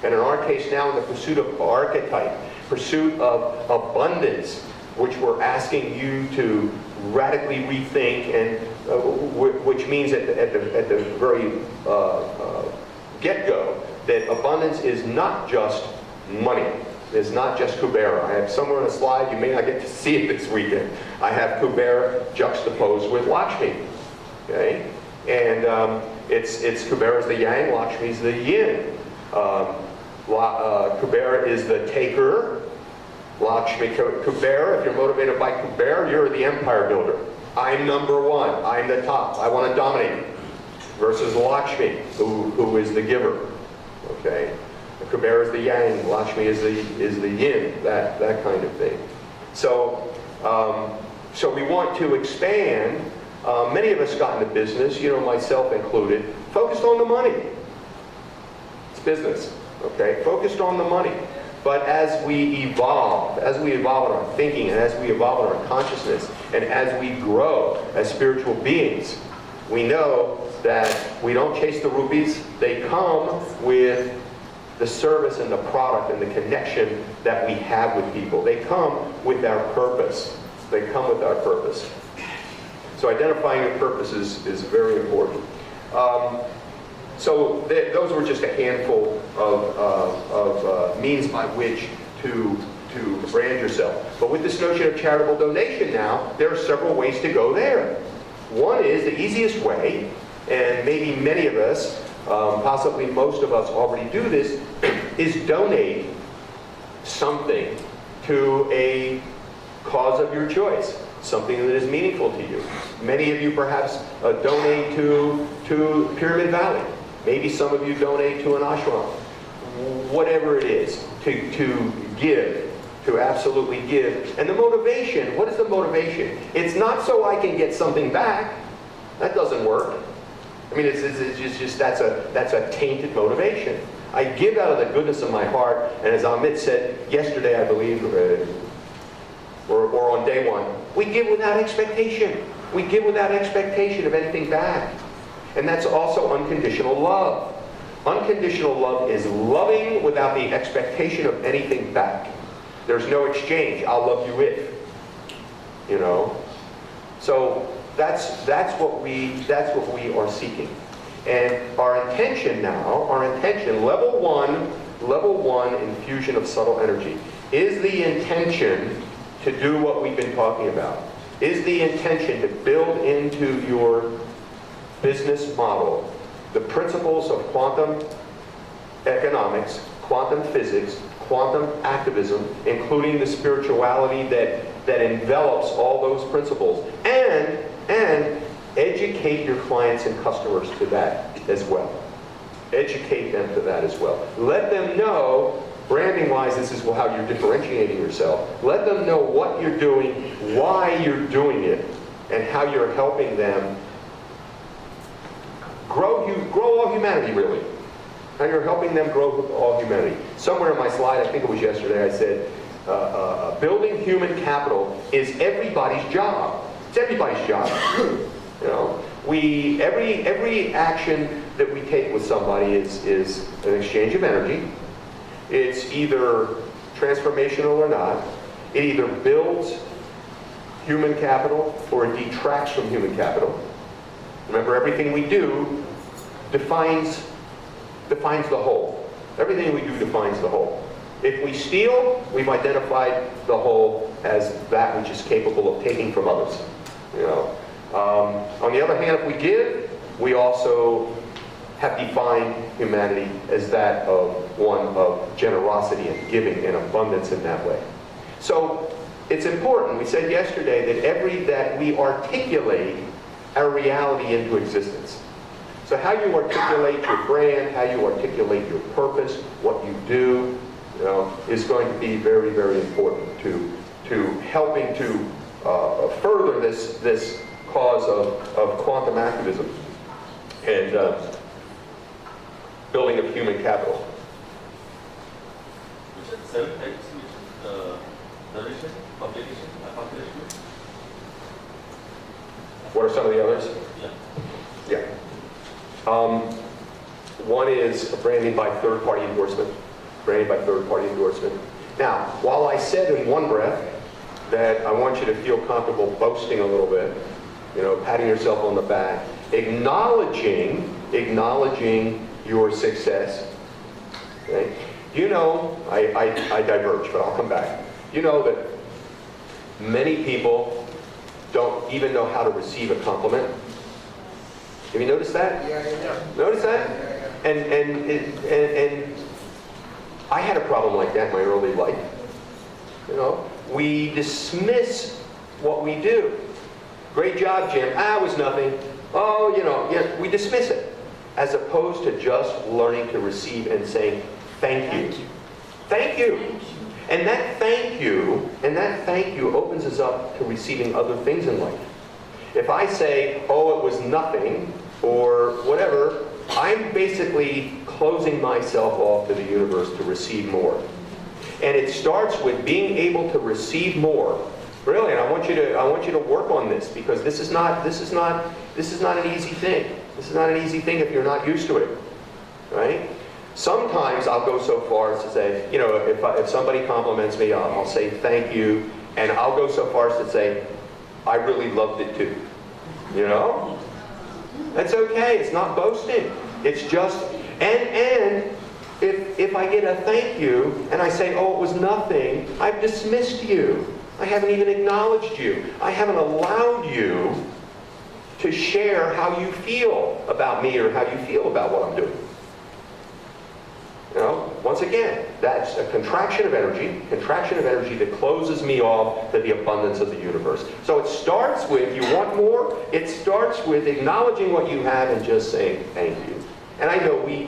Speaker 4: And in our case now, in the pursuit of archetype, pursuit of abundance, which we're asking you to radically rethink, and which means at the very get-go that abundance is not just money. It's not just Kubera. I have somewhere on a slide, you may not get to see it this weekend. I have Kubera juxtaposed with Lakshmi. Okay? And it's Kubera's the yang, Lakshmi's the yin. Kubera is the taker. Lakshmi, Kubera, if you're motivated by Kubera, you're the empire builder. I'm number one. I'm the top. I want to dominate. Versus Lakshmi, who is the giver. Okay? Kubera is the yang, Lakshmi is the yin, that kind of thing. So, so we want to expand. Many of us got into business, myself included, focused on the money. It's business, okay? Focused on the money. But as we evolve in our thinking, and as we evolve in our consciousness, and as we grow as spiritual beings, we know that we don't chase the rupees. They come with the service and the product and the connection that we have with people. They come with our purpose. They come with our purpose. So identifying your purpose is very important. So those were just a handful of means by which to brand yourself. But with this notion of charitable donation now, there are several ways to go there. One is the easiest way, and maybe many of us, possibly most of us already do this, is donate something to a cause of your choice, something that is meaningful to you. Many of you perhaps donate to Pyramid Valley. Maybe some of you donate to an ashram. Whatever it is, to give, to absolutely give. And the motivation, what is the motivation? It's not so I can get something back. That doesn't work. I mean, it's just that's a tainted motivation. I give out of the goodness of my heart, and as Amit said yesterday, I believe, or on day one, we give without expectation. We give without expectation of anything back. And that's also unconditional love. Unconditional love is loving without the expectation of anything back. There's no exchange. I'll love you if. You know? So that's what we are seeking. And our intention now, level one infusion of subtle energy, is the intention to do what we've been talking about. Is the intention to build into your business model the principles of quantum economics, quantum physics, quantum activism, including the spirituality that envelops all those principles, and educate your clients and customers to that as well. Educate them to that as well. Let them know, branding-wise, this is how you're differentiating yourself. Let them know what you're doing, why you're doing it, and how you're helping them grow all humanity, really. How you're helping them grow all humanity. Somewhere in my slide, I think it was yesterday, I said, building human capital is everybody's job. It's everybody's job. You know, every action that we take with somebody is an exchange of energy. It's either transformational or not. It either builds human capital or it detracts from human capital. Remember, everything we do defines the whole. Everything we do defines the whole. If we steal, we've identified the whole as that which is capable of taking from others. You know. On the other hand, if we give, we also have defined humanity as that of one of generosity and giving and abundance in that way. So it's important. We said yesterday that we articulate our reality into existence. So how you articulate your brand, how you articulate your purpose, what you do, you know, is going to be very, very important to helping to further this cause of quantum activism and building of human capital.
Speaker 6: Which are 7 types, which is narration, publication, accomplishment.
Speaker 4: What are some of the others?
Speaker 6: Yeah.
Speaker 4: Yeah. One is branding by third-party endorsement. Branding by third-party endorsement. Now, while I said in one breath that I want you to feel comfortable boasting a little bit, you know, patting yourself on the back, acknowledging your success. Okay? You know, I diverge, but I'll come back. You know that many people don't even know how to receive a compliment. Have you noticed that?
Speaker 5: Yeah.
Speaker 4: Notice that? And I had a problem like that in my early life. You know, we dismiss what we do. Great job, Jim. It was nothing. Oh, you know, yeah, we dismiss it. As opposed to just learning to receive and saying, thank you. Thank you. And that thank you opens us up to receiving other things in life. If I say, oh, it was nothing, or whatever, I'm basically closing myself off to the universe to receive more. And it starts with being able to receive more. Really, and I want you to work on this, because this is not an easy thing. This is not an easy thing if you're not used to it, right? Sometimes I'll go so far as to say, you know, if somebody compliments me, I'll say thank you, and I'll go so far as to say, I really loved it too. You know, that's okay. It's not boasting. It's just and if I get a thank you and I say, oh, it was nothing, I've dismissed you. I haven't even acknowledged you. I haven't allowed you to share how you feel about me or how you feel about what I'm doing. You know? once again, that's a contraction of energy that closes me off to the abundance of the universe. So it starts with, you want more? It starts with acknowledging what you have and just saying thank you. And I know we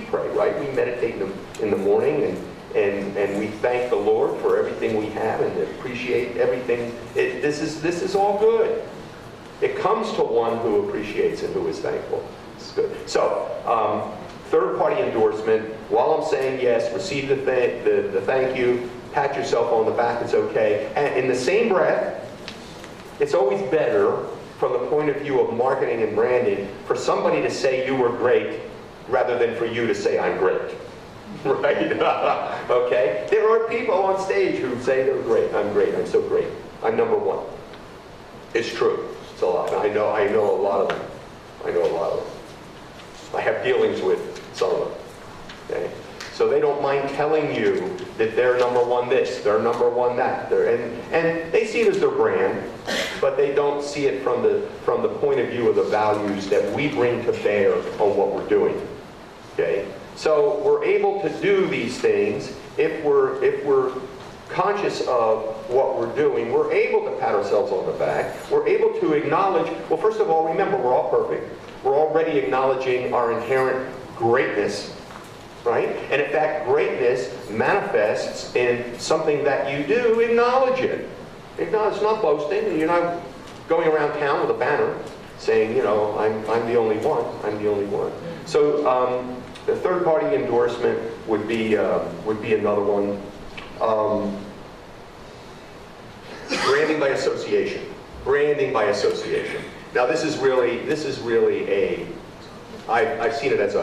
Speaker 4: pray, right? We meditate in the morning and we thank the Lord for everything we have and appreciate everything. This is all good. It comes to one who appreciates and who is thankful. It's good. So, third-party endorsement. While I'm saying yes, receive the thank you, pat yourself on the back, it's okay. And in the same breath, it's always better from the point of view of marketing and branding for somebody to say you were great rather than for you to say I'm great. Right? Okay? There are people on stage who say they're great, I'm so great, I'm number one. It's true. It's a lot. I know a lot of them. I have dealings with some of them. Okay? So they don't mind telling you that they're number one this, they're number one that. And they see it as their brand, but they don't see it from the point of view of the values that we bring to bear on what we're doing. Okay? So we're able to do these things if we're conscious of what we're doing. We're able to pat ourselves on the back. We're able to acknowledge, well, first of all, remember, we're all perfect. We're already acknowledging our inherent greatness, right? And if that greatness manifests in something that you do, acknowledge it. It's not boasting. You're not going around town with a banner saying, you know, I'm the only one. I'm the only one. So the third-party endorsement would be another one. Branding by association. Branding by association. Now this is really I've seen it as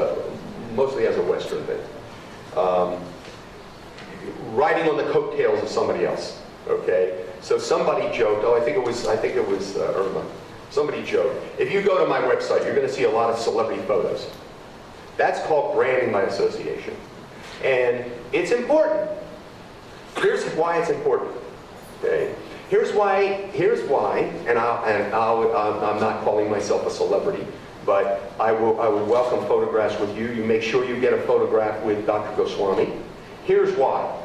Speaker 4: mostly as a Western thing. Riding on the coattails of somebody else. Okay, so somebody joked. Oh, I think it was Irma. Somebody joked. If you go to my website, you're going to see a lot of celebrity photos. That's called branding by association, and it's important. Here's why it's important. Okay. Here's why, and I'm not calling myself a celebrity, but I would welcome photographs with you. You make sure you get a photograph with Dr. Goswami. Here's why.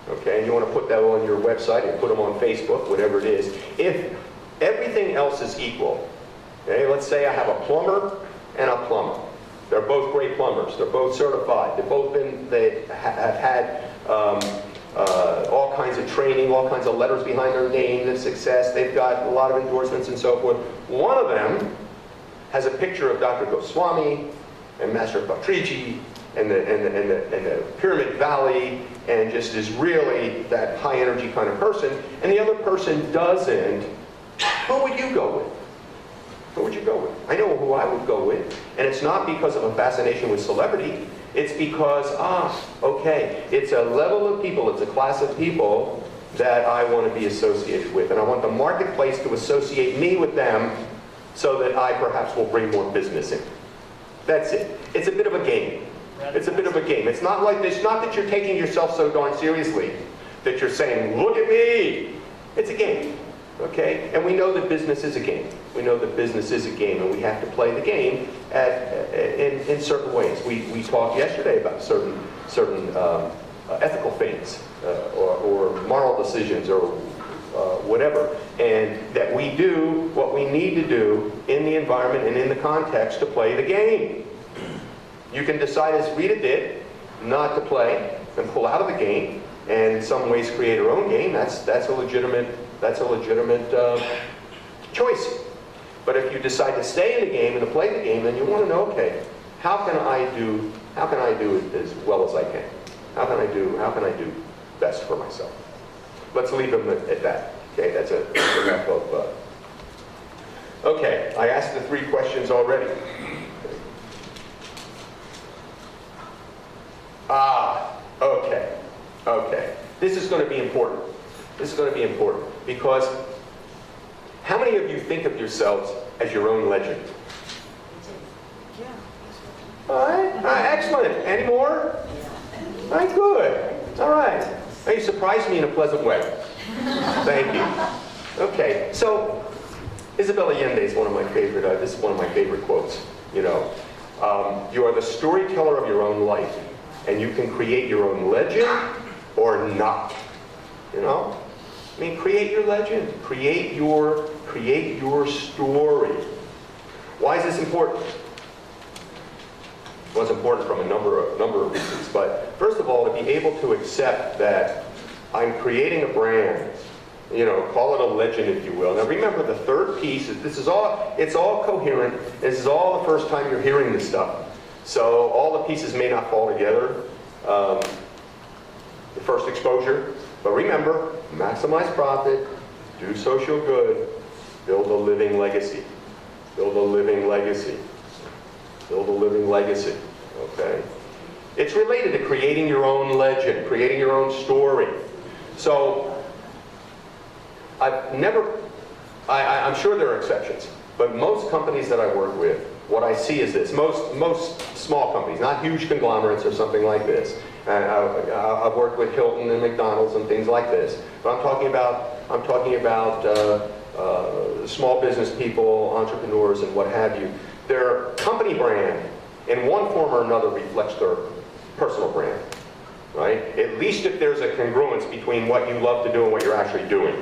Speaker 4: Okay, and you want to put that on your website and put them on Facebook, whatever it is. If everything else is equal, okay, let's say I have a plumber and a plumber. They're both great plumbers. They're both certified. They have had all kinds of training, all kinds of letters behind their name, and success. They've got a lot of endorsements and so forth. One of them has a picture of Dr. Goswami and Master Patriji and the Pyramid Valley, and just is really that high energy kind of person, and the other person doesn't. Who would you go with? Who would you go with? I know who I would go with, and it's not because of a fascination with celebrity. It's because, okay, it's a level of people, it's a class of people that I want to be associated with, and I want the marketplace to associate me with them so that I perhaps will bring more business in. That's it. It's a bit of a game. It's a bit of a game. It's not that you're taking yourself so darn seriously that you're saying, look at me. It's a game. Okay? And we know that business is a game. We know that business is a game, and we have to play the game in certain ways. We talked yesterday about certain ethical things or moral decisions or whatever, and that we do what we need to do in the environment and in the context to play the game. You can decide, as Rita did, not to play and pull out of the game, and in some ways create her own game. That's a legitimate choice. But if you decide to stay in the game and to play the game, then you want to know, okay, how can I do it as well as I can? How can I do best for myself? Let's leave them at that. Okay, that's enough of. Okay, I asked the 3 questions already. Okay. This is going to be important. This is going to be important because how many of you think of yourselves as your own legend? All right. Excellent. Any more? All right, good. All right. Now you surprised me in a pleasant way. Thank you. Okay, so Isabel Allende is one of my favorite, this is one of my favorite quotes. You know, you are the storyteller of your own life, And you can create your own legend or not. You know? I mean, create your legend. Create your story. Why is this important? Well, it's important from a number of reasons. But first of all, to be able to accept that I'm creating a brand, you know, call it a legend if you will. Now remember, the third piece is it's all coherent. This is all the first time you're hearing this stuff. So all the pieces may not fall together the first exposure. But remember, maximize profit, do social good, build a living legacy. Build a living legacy. Build a living legacy, okay? It's related to creating your own legend, creating your own story. So, I'm sure there are exceptions, but most companies that I work with, what I see is this. Most small companies, not huge conglomerates or something like this. I've worked with Hilton and McDonald's and things like this. But I'm talking about small business people, entrepreneurs, and what have you. Their company brand, in one form or another, reflects their personal brand, right? At least if there's a congruence between what you love to do and what you're actually doing.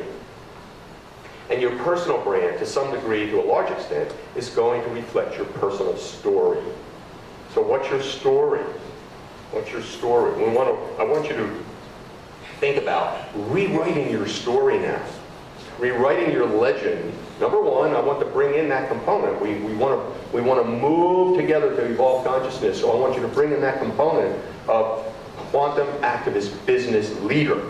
Speaker 4: And your personal brand, to some degree, to a large extent, is going to reflect your personal story. So what's your story? What's your story? I want you to think about rewriting your story now. Rewriting your legend. Number one, I want to bring in that component. We want to move together to evolve consciousness. So I want you to bring in that component of quantum activist business leader.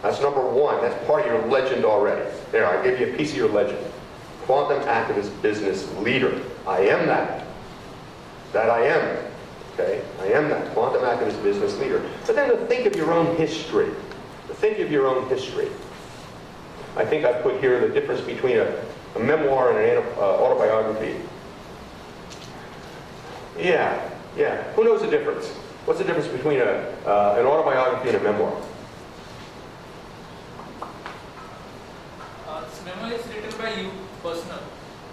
Speaker 4: That's number one. That's part of your legend already. There, I gave you a piece of your legend. Quantum activist business leader. I am that. That I am. Okay? I am that. Quantum activist business leader. But then to think of your own history. To think of your own history. I think I put here the difference between a memoir and an autobiography. Yeah. Who knows the difference? What's the difference between an autobiography and a memoir?
Speaker 7: Memoir is written by you, personal.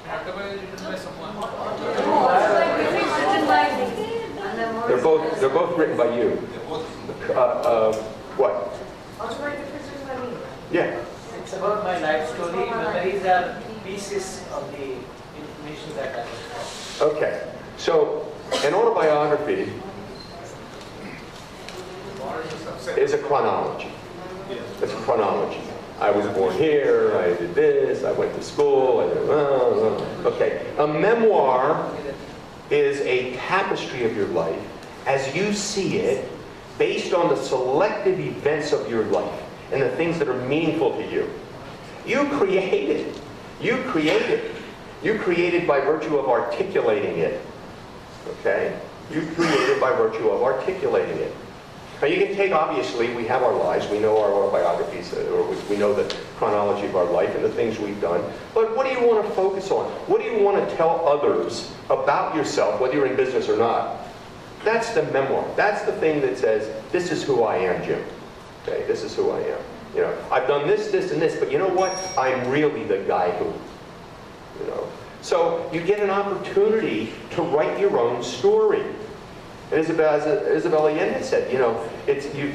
Speaker 7: Autobiography is written by someone.
Speaker 4: They're both written by you. What?
Speaker 2: Autobiography is written by me.
Speaker 4: Yeah.
Speaker 8: It's about my life story. Memories are pieces of the information that I was taught.
Speaker 4: Okay. So, an autobiography is a chronology. It's a chronology. I was born here, I did this, I went to school, I did, okay. A memoir is a tapestry of your life as you see it based on the selective events of your life and the things that are meaningful to you. You create it. You create it. You create it by virtue of articulating it. Okay? You create it by virtue of articulating it. Now you can take, obviously, we have our lives, we know our autobiographies, or we know the chronology of our life and the things we've done, but what do you want to focus on? What do you want to tell others about yourself, whether you're in business or not? That's the memoir. That's the thing that says, this is who I am, Jim. Okay, this is who I am. You know, I've done this, this, and this, but you know what? I'm really the guy who, you know. So you get an opportunity to write your own story. As Isabella Allende said, you know, you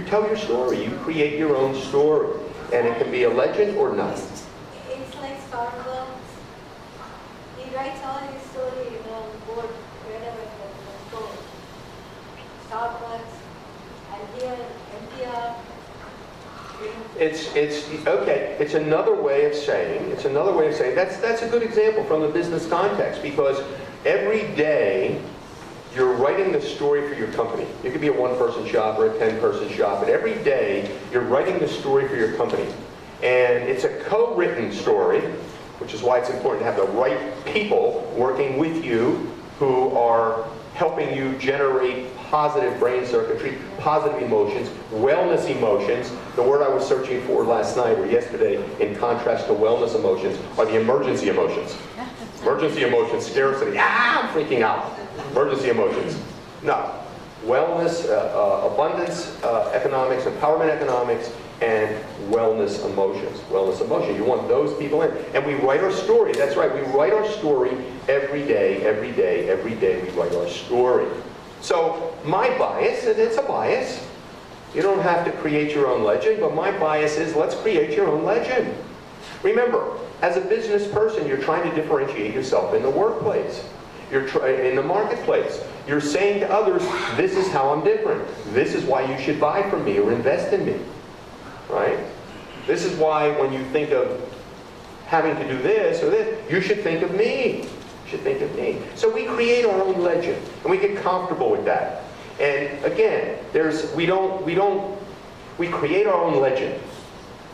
Speaker 4: tell your story, you create your own story, and it can be a legend or not.
Speaker 9: It's like Starbucks. He writes all his story on board wherever it goes. Starbucks, NPR.
Speaker 4: It's okay. It's another way of saying. That's a good example from the business context, because every day you're writing the story for your company. You could be a one-person shop or a 10-person shop, but every day you're writing the story for your company. And it's a co-written story, which is why it's important to have the right people working with you who are helping you generate positive brain circuitry, positive emotions, wellness emotions. The word I was searching for last night or yesterday, in contrast to wellness emotions, are the emergency emotions. Emergency emotions, scarcity, I'm freaking out. Emergency emotions. No. Wellness, abundance economics, empowerment economics, and wellness emotions. Wellness emotion. You want those people in. And we write our story. That's right. We write our story every day, every day, every day. We write our story. So my bias, and it's a bias, you don't have to create your own legend, but my bias is let's create your own legend. Remember, as a business person, you're trying to differentiate yourself in the workplace. You're in the marketplace. You're saying to others, this is how I'm different. This is why you should buy from me or invest in me. Right? This is why when you think of having to do this or this, you should think of me. You should think of me. So we create our own legend, and we get comfortable with that. And again, we create our own legend,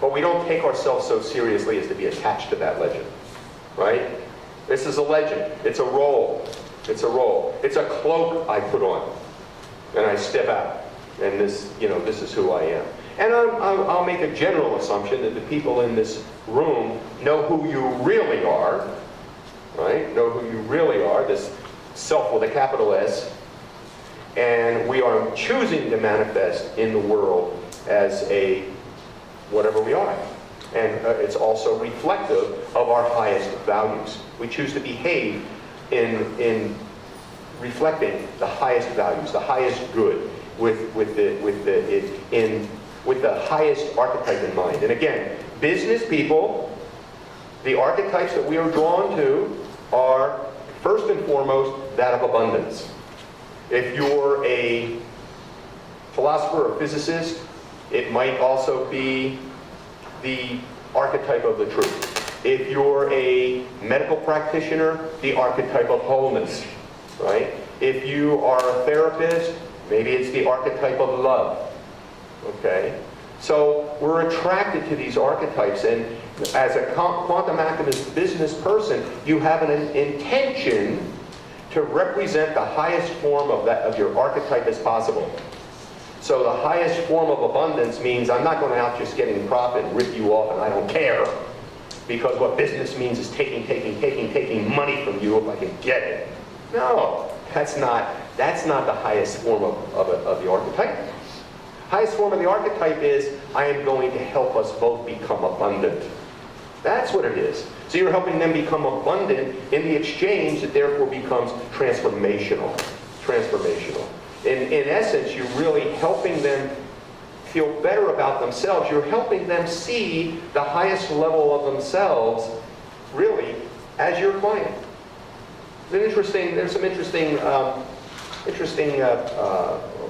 Speaker 4: but we don't take ourselves so seriously as to be attached to that legend. Right? This is a legend. It's a role. It's a role. It's a cloak I put on, and I step out. And this is who I am. And I'll make a general assumption that the people in this room know who you really are, right? Know who you really are, this self with a capital S. And we are choosing to manifest in the world as a whatever we are. And it's also reflective of our highest values. We choose to behave in reflecting the highest values, the highest good, with the highest archetype in mind. And again, business people, the archetypes that we are drawn to are first and foremost that of abundance. If you're a philosopher or physicist, it might also be the archetype of the truth. If you're a medical practitioner, the archetype of wholeness, right? If you are a therapist, maybe it's the archetype of love. Okay? So we're attracted to these archetypes, and as a quantum activist business person, you have an intention to represent the highest form of your archetype as possible. So the highest form of abundance means I'm not going out just getting profit and rip you off and I don't care. Because what business means is taking money from you if I can get it. No, that's not the highest form of the archetype. Highest form of the archetype is I am going to help us both become abundant. That's what it is. So you're helping them become abundant in the exchange that therefore becomes transformational. Transformational. In essence, you're really helping them feel better about themselves. You're helping them see the highest level of themselves, really, as your client. There's some interesting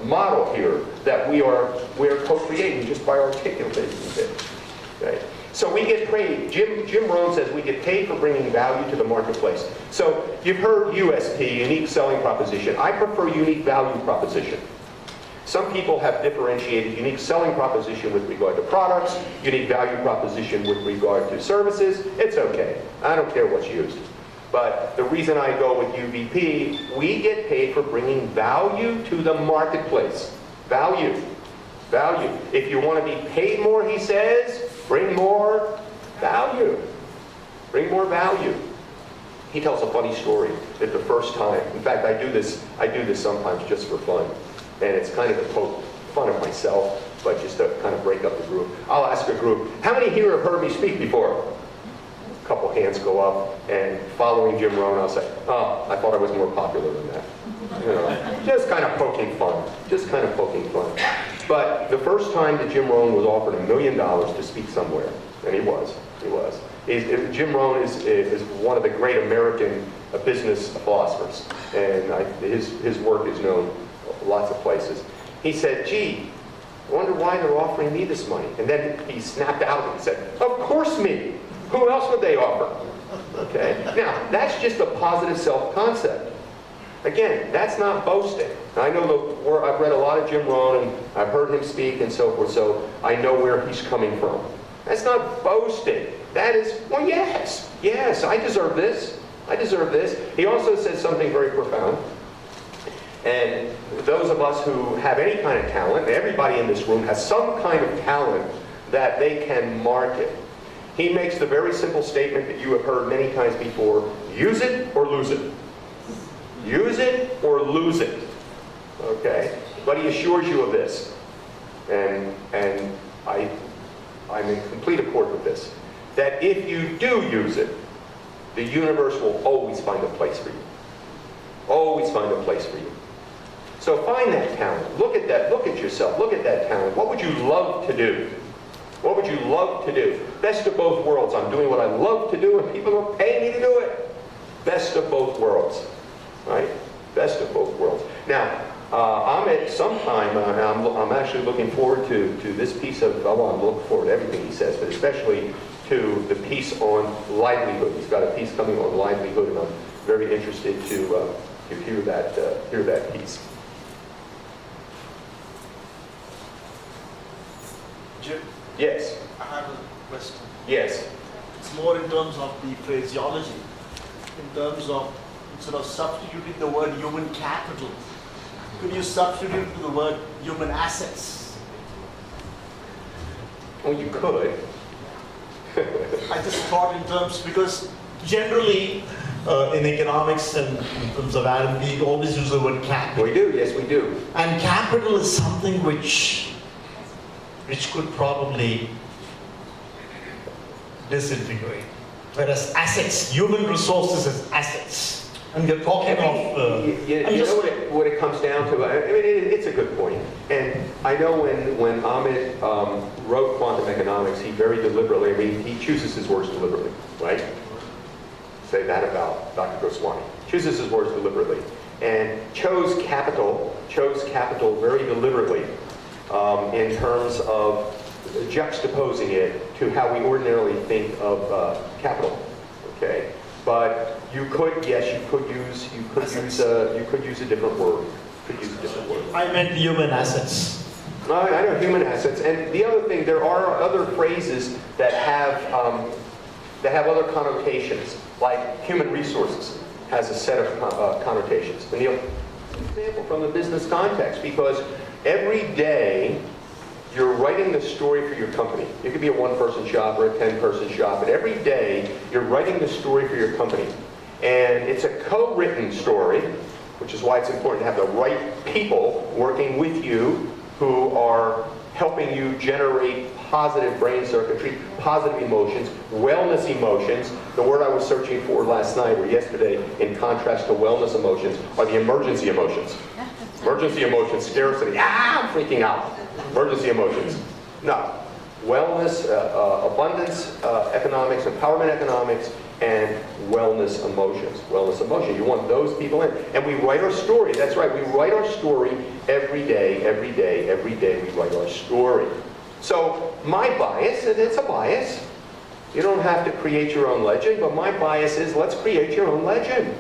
Speaker 4: model here that we are co-creating just by articulating it. Okay? So we get paid. Jim Rohn says we get paid for bringing value to the marketplace. So you've heard USP, unique selling proposition. I prefer unique value proposition. Some people have differentiated unique selling proposition with regard to products, unique value proposition with regard to services. It's okay. I don't care what's used. But the reason I go with UVP, we get paid for bringing value to the marketplace. Value. Value. If you want to be paid more, he says, bring more value. Bring more value. He tells a funny story that the first time, in fact, I do this sometimes just for fun. And it's kind of to poke fun of myself, but just to kind of break up the group. I'll ask a group, how many here have heard me speak before? A couple hands go up, and following Jim Rohn, I'll say, oh, I thought I was more popular than that. You know, just kind of poking fun. Just kind of poking fun. But the first time that Jim Rohn was offered $1 million to speak somewhere, and he was. Jim Rohn is one of the great American business philosophers, and his work is known lots of places. He said, gee, I wonder why they're offering me this money. And then he snapped out of it and said, of course me. Who else would they offer? Okay. Now, that's just a positive self-concept. Again, that's not boasting. I know I've read a lot of Jim Rohn, and I've heard him speak and so forth, so I know where he's coming from. That's not boasting. That is, well, yes, I deserve this. I deserve this. He also said something very profound. And those of us who have any kind of talent, everybody in this room has some kind of talent that they can market. He makes the very simple statement that you have heard many times before, use it or lose it. Use it or lose it. Okay? But he assures you of this. And I'm in complete accord with this. That if you do use it, the universe will always find a place for you. Always find a place for you. So find that talent. Look at that. Look at yourself. Look at that talent. What would you love to do? What would you love to do? Best of both worlds. I'm doing what I love to do, and people are paying me to do it. Best of both worlds, right? Best of both worlds. Now, I'm at some time, I'm actually looking forward to this piece of, well, I'm looking forward to everything he says, but especially to the piece on livelihood. He's got a piece coming on livelihood, and I'm very interested to hear that piece.
Speaker 10: Jim,
Speaker 4: Yes.
Speaker 10: I have a question.
Speaker 4: Yes.
Speaker 10: It's more in terms of the phraseology, in terms of instead of substituting the word human capital, could you substitute to the word human assets?
Speaker 4: Well, you could.
Speaker 10: I just thought in terms, because generally in economics and in terms of Adam, we always use the word capital.
Speaker 4: We do, yes we do.
Speaker 10: And capital is something which could probably disintegrate. Whereas assets, human resources as assets. And we're talking of...
Speaker 4: you know what it comes down to? I mean, it's a good point. And I know when Amit wrote Quantum Economics, he very deliberately, I mean, he chooses his words deliberately, right? Say that about Dr. Goswami. Chooses his words deliberately. And chose capital very deliberately in terms of juxtaposing it to how we ordinarily think of capital, okay? But you could, yes, you could use a different word.
Speaker 10: I meant human assets.
Speaker 4: I know human assets, and the other thing, there are other phrases that have other connotations, like human resources has a set of connotations. And an example from the business context, because every day you're writing the story for your company. It could be a one-person shop or a 10-person shop, but every day you're writing the story for your company. And it's a co-written story, which is why it's important to have the right people working with you who are helping you generate positive brain circuitry, positive emotions, wellness emotions. The word I was searching for last night or yesterday, in contrast to wellness emotions, are the emergency emotions. Emergency emotions, scarcity, I'm freaking out. Emergency emotions. No. Wellness, abundance economics, empowerment economics, and wellness emotions. Wellness emotion. You want those people in. And we write our story. That's right. We write our story every day, every day, every day. We write our story. So my bias, and it's a bias. You don't have to create your own legend, but my bias is let's create your own legend.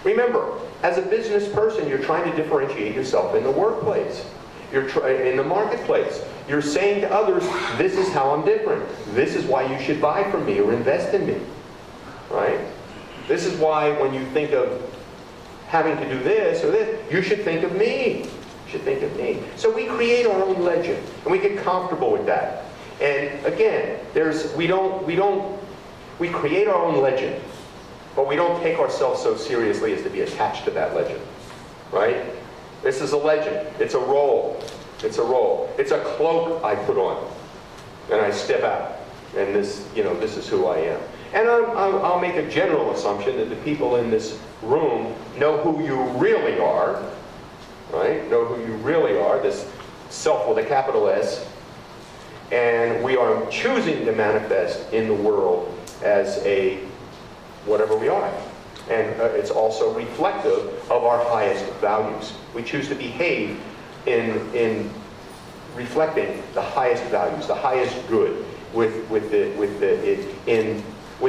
Speaker 4: Remember, as a business person, you're trying to differentiate yourself in the workplace. You're in the marketplace. You're saying to others, this is how I'm different. This is why you should buy from me or invest in me. Right? This is why when you think of having to do this or this, you should think of me. You should think of me. So we create our own legend, and we get comfortable with that. And again, we create our own legend, but we don't take ourselves so seriously as to be attached to that legend. Right? This is a legend. It's a role. It's a role. It's a cloak I put on, and I step out. And this is who I am. And I'll make a general assumption that the people in this room know who you really are, right? Know who you really are, this self with a capital S. And we are choosing to manifest in the world as a whatever we are. And it's also reflective of our highest values. We choose to behave in reflecting the highest values, the highest good, with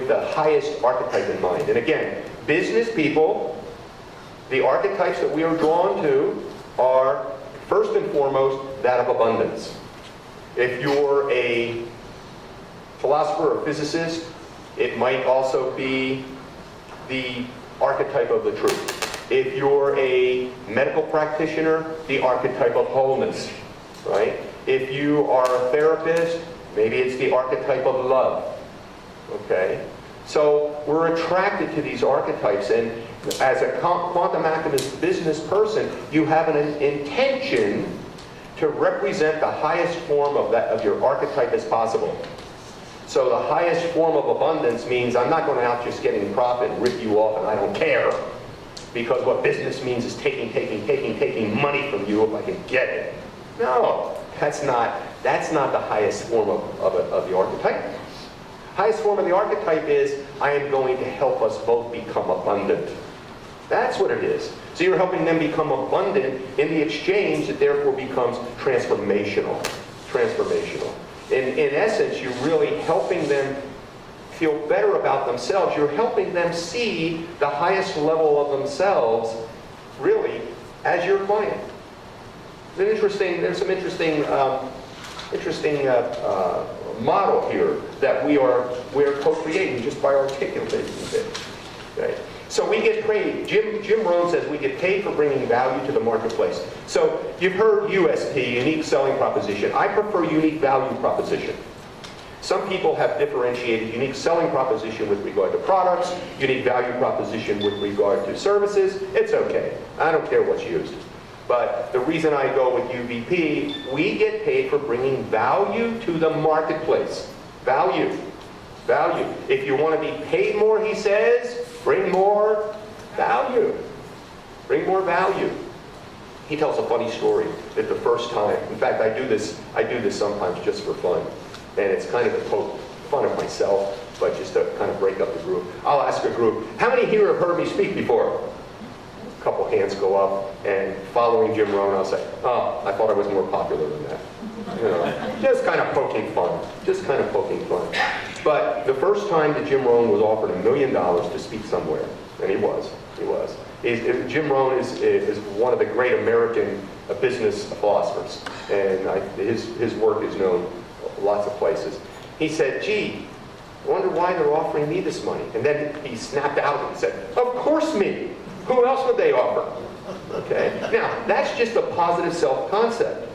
Speaker 4: the highest archetype in mind. And again, business people, the archetypes that we are drawn to are first and foremost that of abundance. If you're a philosopher or physicist, it might also be the archetype of the truth. If you're a medical practitioner, the archetype of wholeness, right? If you are a therapist, maybe it's the archetype of love. Okay? So we're attracted to these archetypes, and as a quantum activist business person, you have an intention to represent the highest form of your archetype as possible. So the highest form of abundance means I'm not going out just getting profit and rip you off and I don't care. because what business means is taking money from you if I can get it. No, that's not the highest form of the archetype. Highest form of the archetype is, I am going to help us both become abundant. That's what it is. So you're helping them become abundant in the exchange that therefore becomes transformational. Transformational. In essence, you're really helping them feel better about themselves. You're helping them see the highest level of themselves, really, as your client. There's some interesting model here that we're co-creating just by articulating it. Okay? So we get paid. Jim Rohn says we get paid for bringing value to the marketplace. So you've heard USP, unique selling proposition. I prefer unique value proposition. Some people have differentiated unique selling proposition with regard to products, unique value proposition with regard to services. It's okay. I don't care what's used. But the reason I go with UVP, we get paid for bringing value to the marketplace. Value. Value. If you want to be paid more, he says, bring more value. Bring more value. He tells a funny story that the first time, in fact, I do this sometimes just for fun. And it's kind of to poke fun at myself, but just to kind of break up the group. I'll ask a group, how many here have heard me speak before? A couple hands go up, and following Jim Rohn, I'll say, oh, I thought I was more popular than that. You know, just kind of poking fun. Just kind of poking fun. But the first time that Jim Rohn was offered $1 million to speak somewhere, and he was. Jim Rohn is one of the great American business philosophers, and his work is known lots of places. He said, gee, I wonder why they're offering me this money. And then he snapped out of it and said, of course me. Who else would they offer? Okay. Now, that's just a positive self-concept.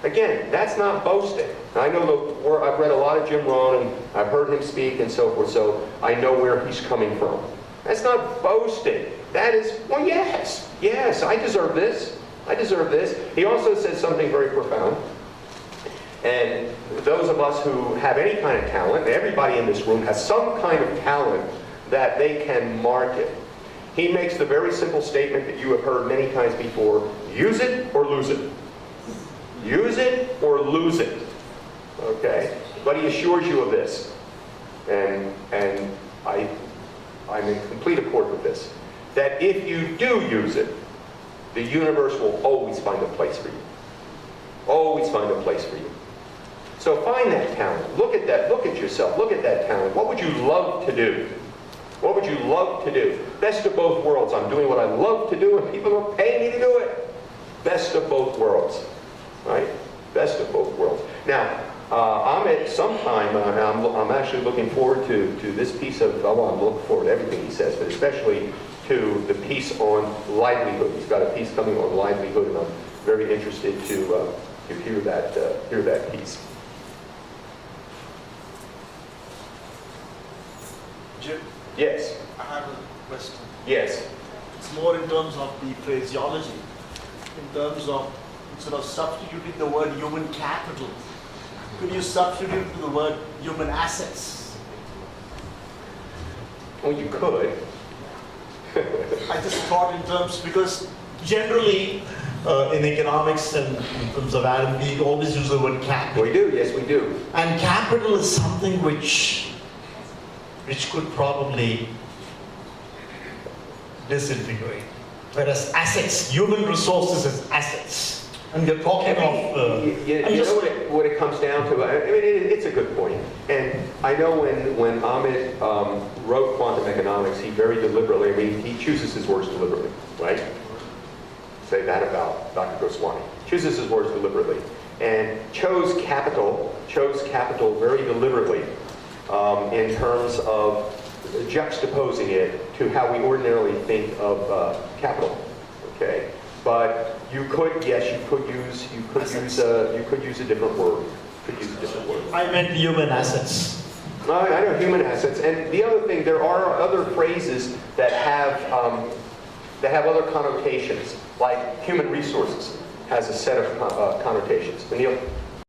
Speaker 4: Again, that's not boasting. I know I've read a lot of Jim Rohn, and I've heard him speak and so forth, so I know where he's coming from. That's not boasting. That is, well, yes, I deserve this. I deserve this. He also said something very profound. And those of us who have any kind of talent, everybody in this room has some kind of talent that they can market. He makes the very simple statement that you have heard many times before, use it or lose it. Use it or lose it. Okay? But he assures you of this. And I'm in complete accord with this. That if you do use it, the universe will always find a place for you. Always find a place for you. So find that talent. Look at that. Look at yourself. Look at that talent. What would you love to do? What would you love to do? Best of both worlds. I'm doing what I love to do, and people are paying me to do it. Best of both worlds. Right? Best of both worlds. Now, I'm at some time, I'm actually looking forward to this piece of, well, I'm looking forward to everything he says, but especially to the piece on livelihood. He's got a piece coming on livelihood, and I'm very interested to hear that piece.
Speaker 10: Jim?
Speaker 4: Yes.
Speaker 10: I have a question.
Speaker 4: Yes.
Speaker 10: It's more in terms of the phraseology, in terms of, instead of substituting the word human capital, could you substitute the word human assets?
Speaker 4: Well, you could.
Speaker 10: I just thought in terms, because generally in economics and in terms of Adam, we always use the word capital.
Speaker 4: We do, yes we do.
Speaker 10: And capital is something which could probably disintegrate. Whereas assets, human resources is assets. And we're talking of...
Speaker 4: you know what it comes down to? I mean, it's a good point. And I know when Amit wrote Quantum Economics, he very deliberately, I mean, he chooses his words deliberately, right? Say that about Dr. Goswami. Chooses his words deliberately. And chose capital very deliberately in terms of juxtaposing it to how we ordinarily think of capital, okay? But you could use a different word.
Speaker 10: I meant human assets.
Speaker 4: I know human assets, and the other thing, there are other phrases that have other connotations, like human resources has a set of connotations. Anil?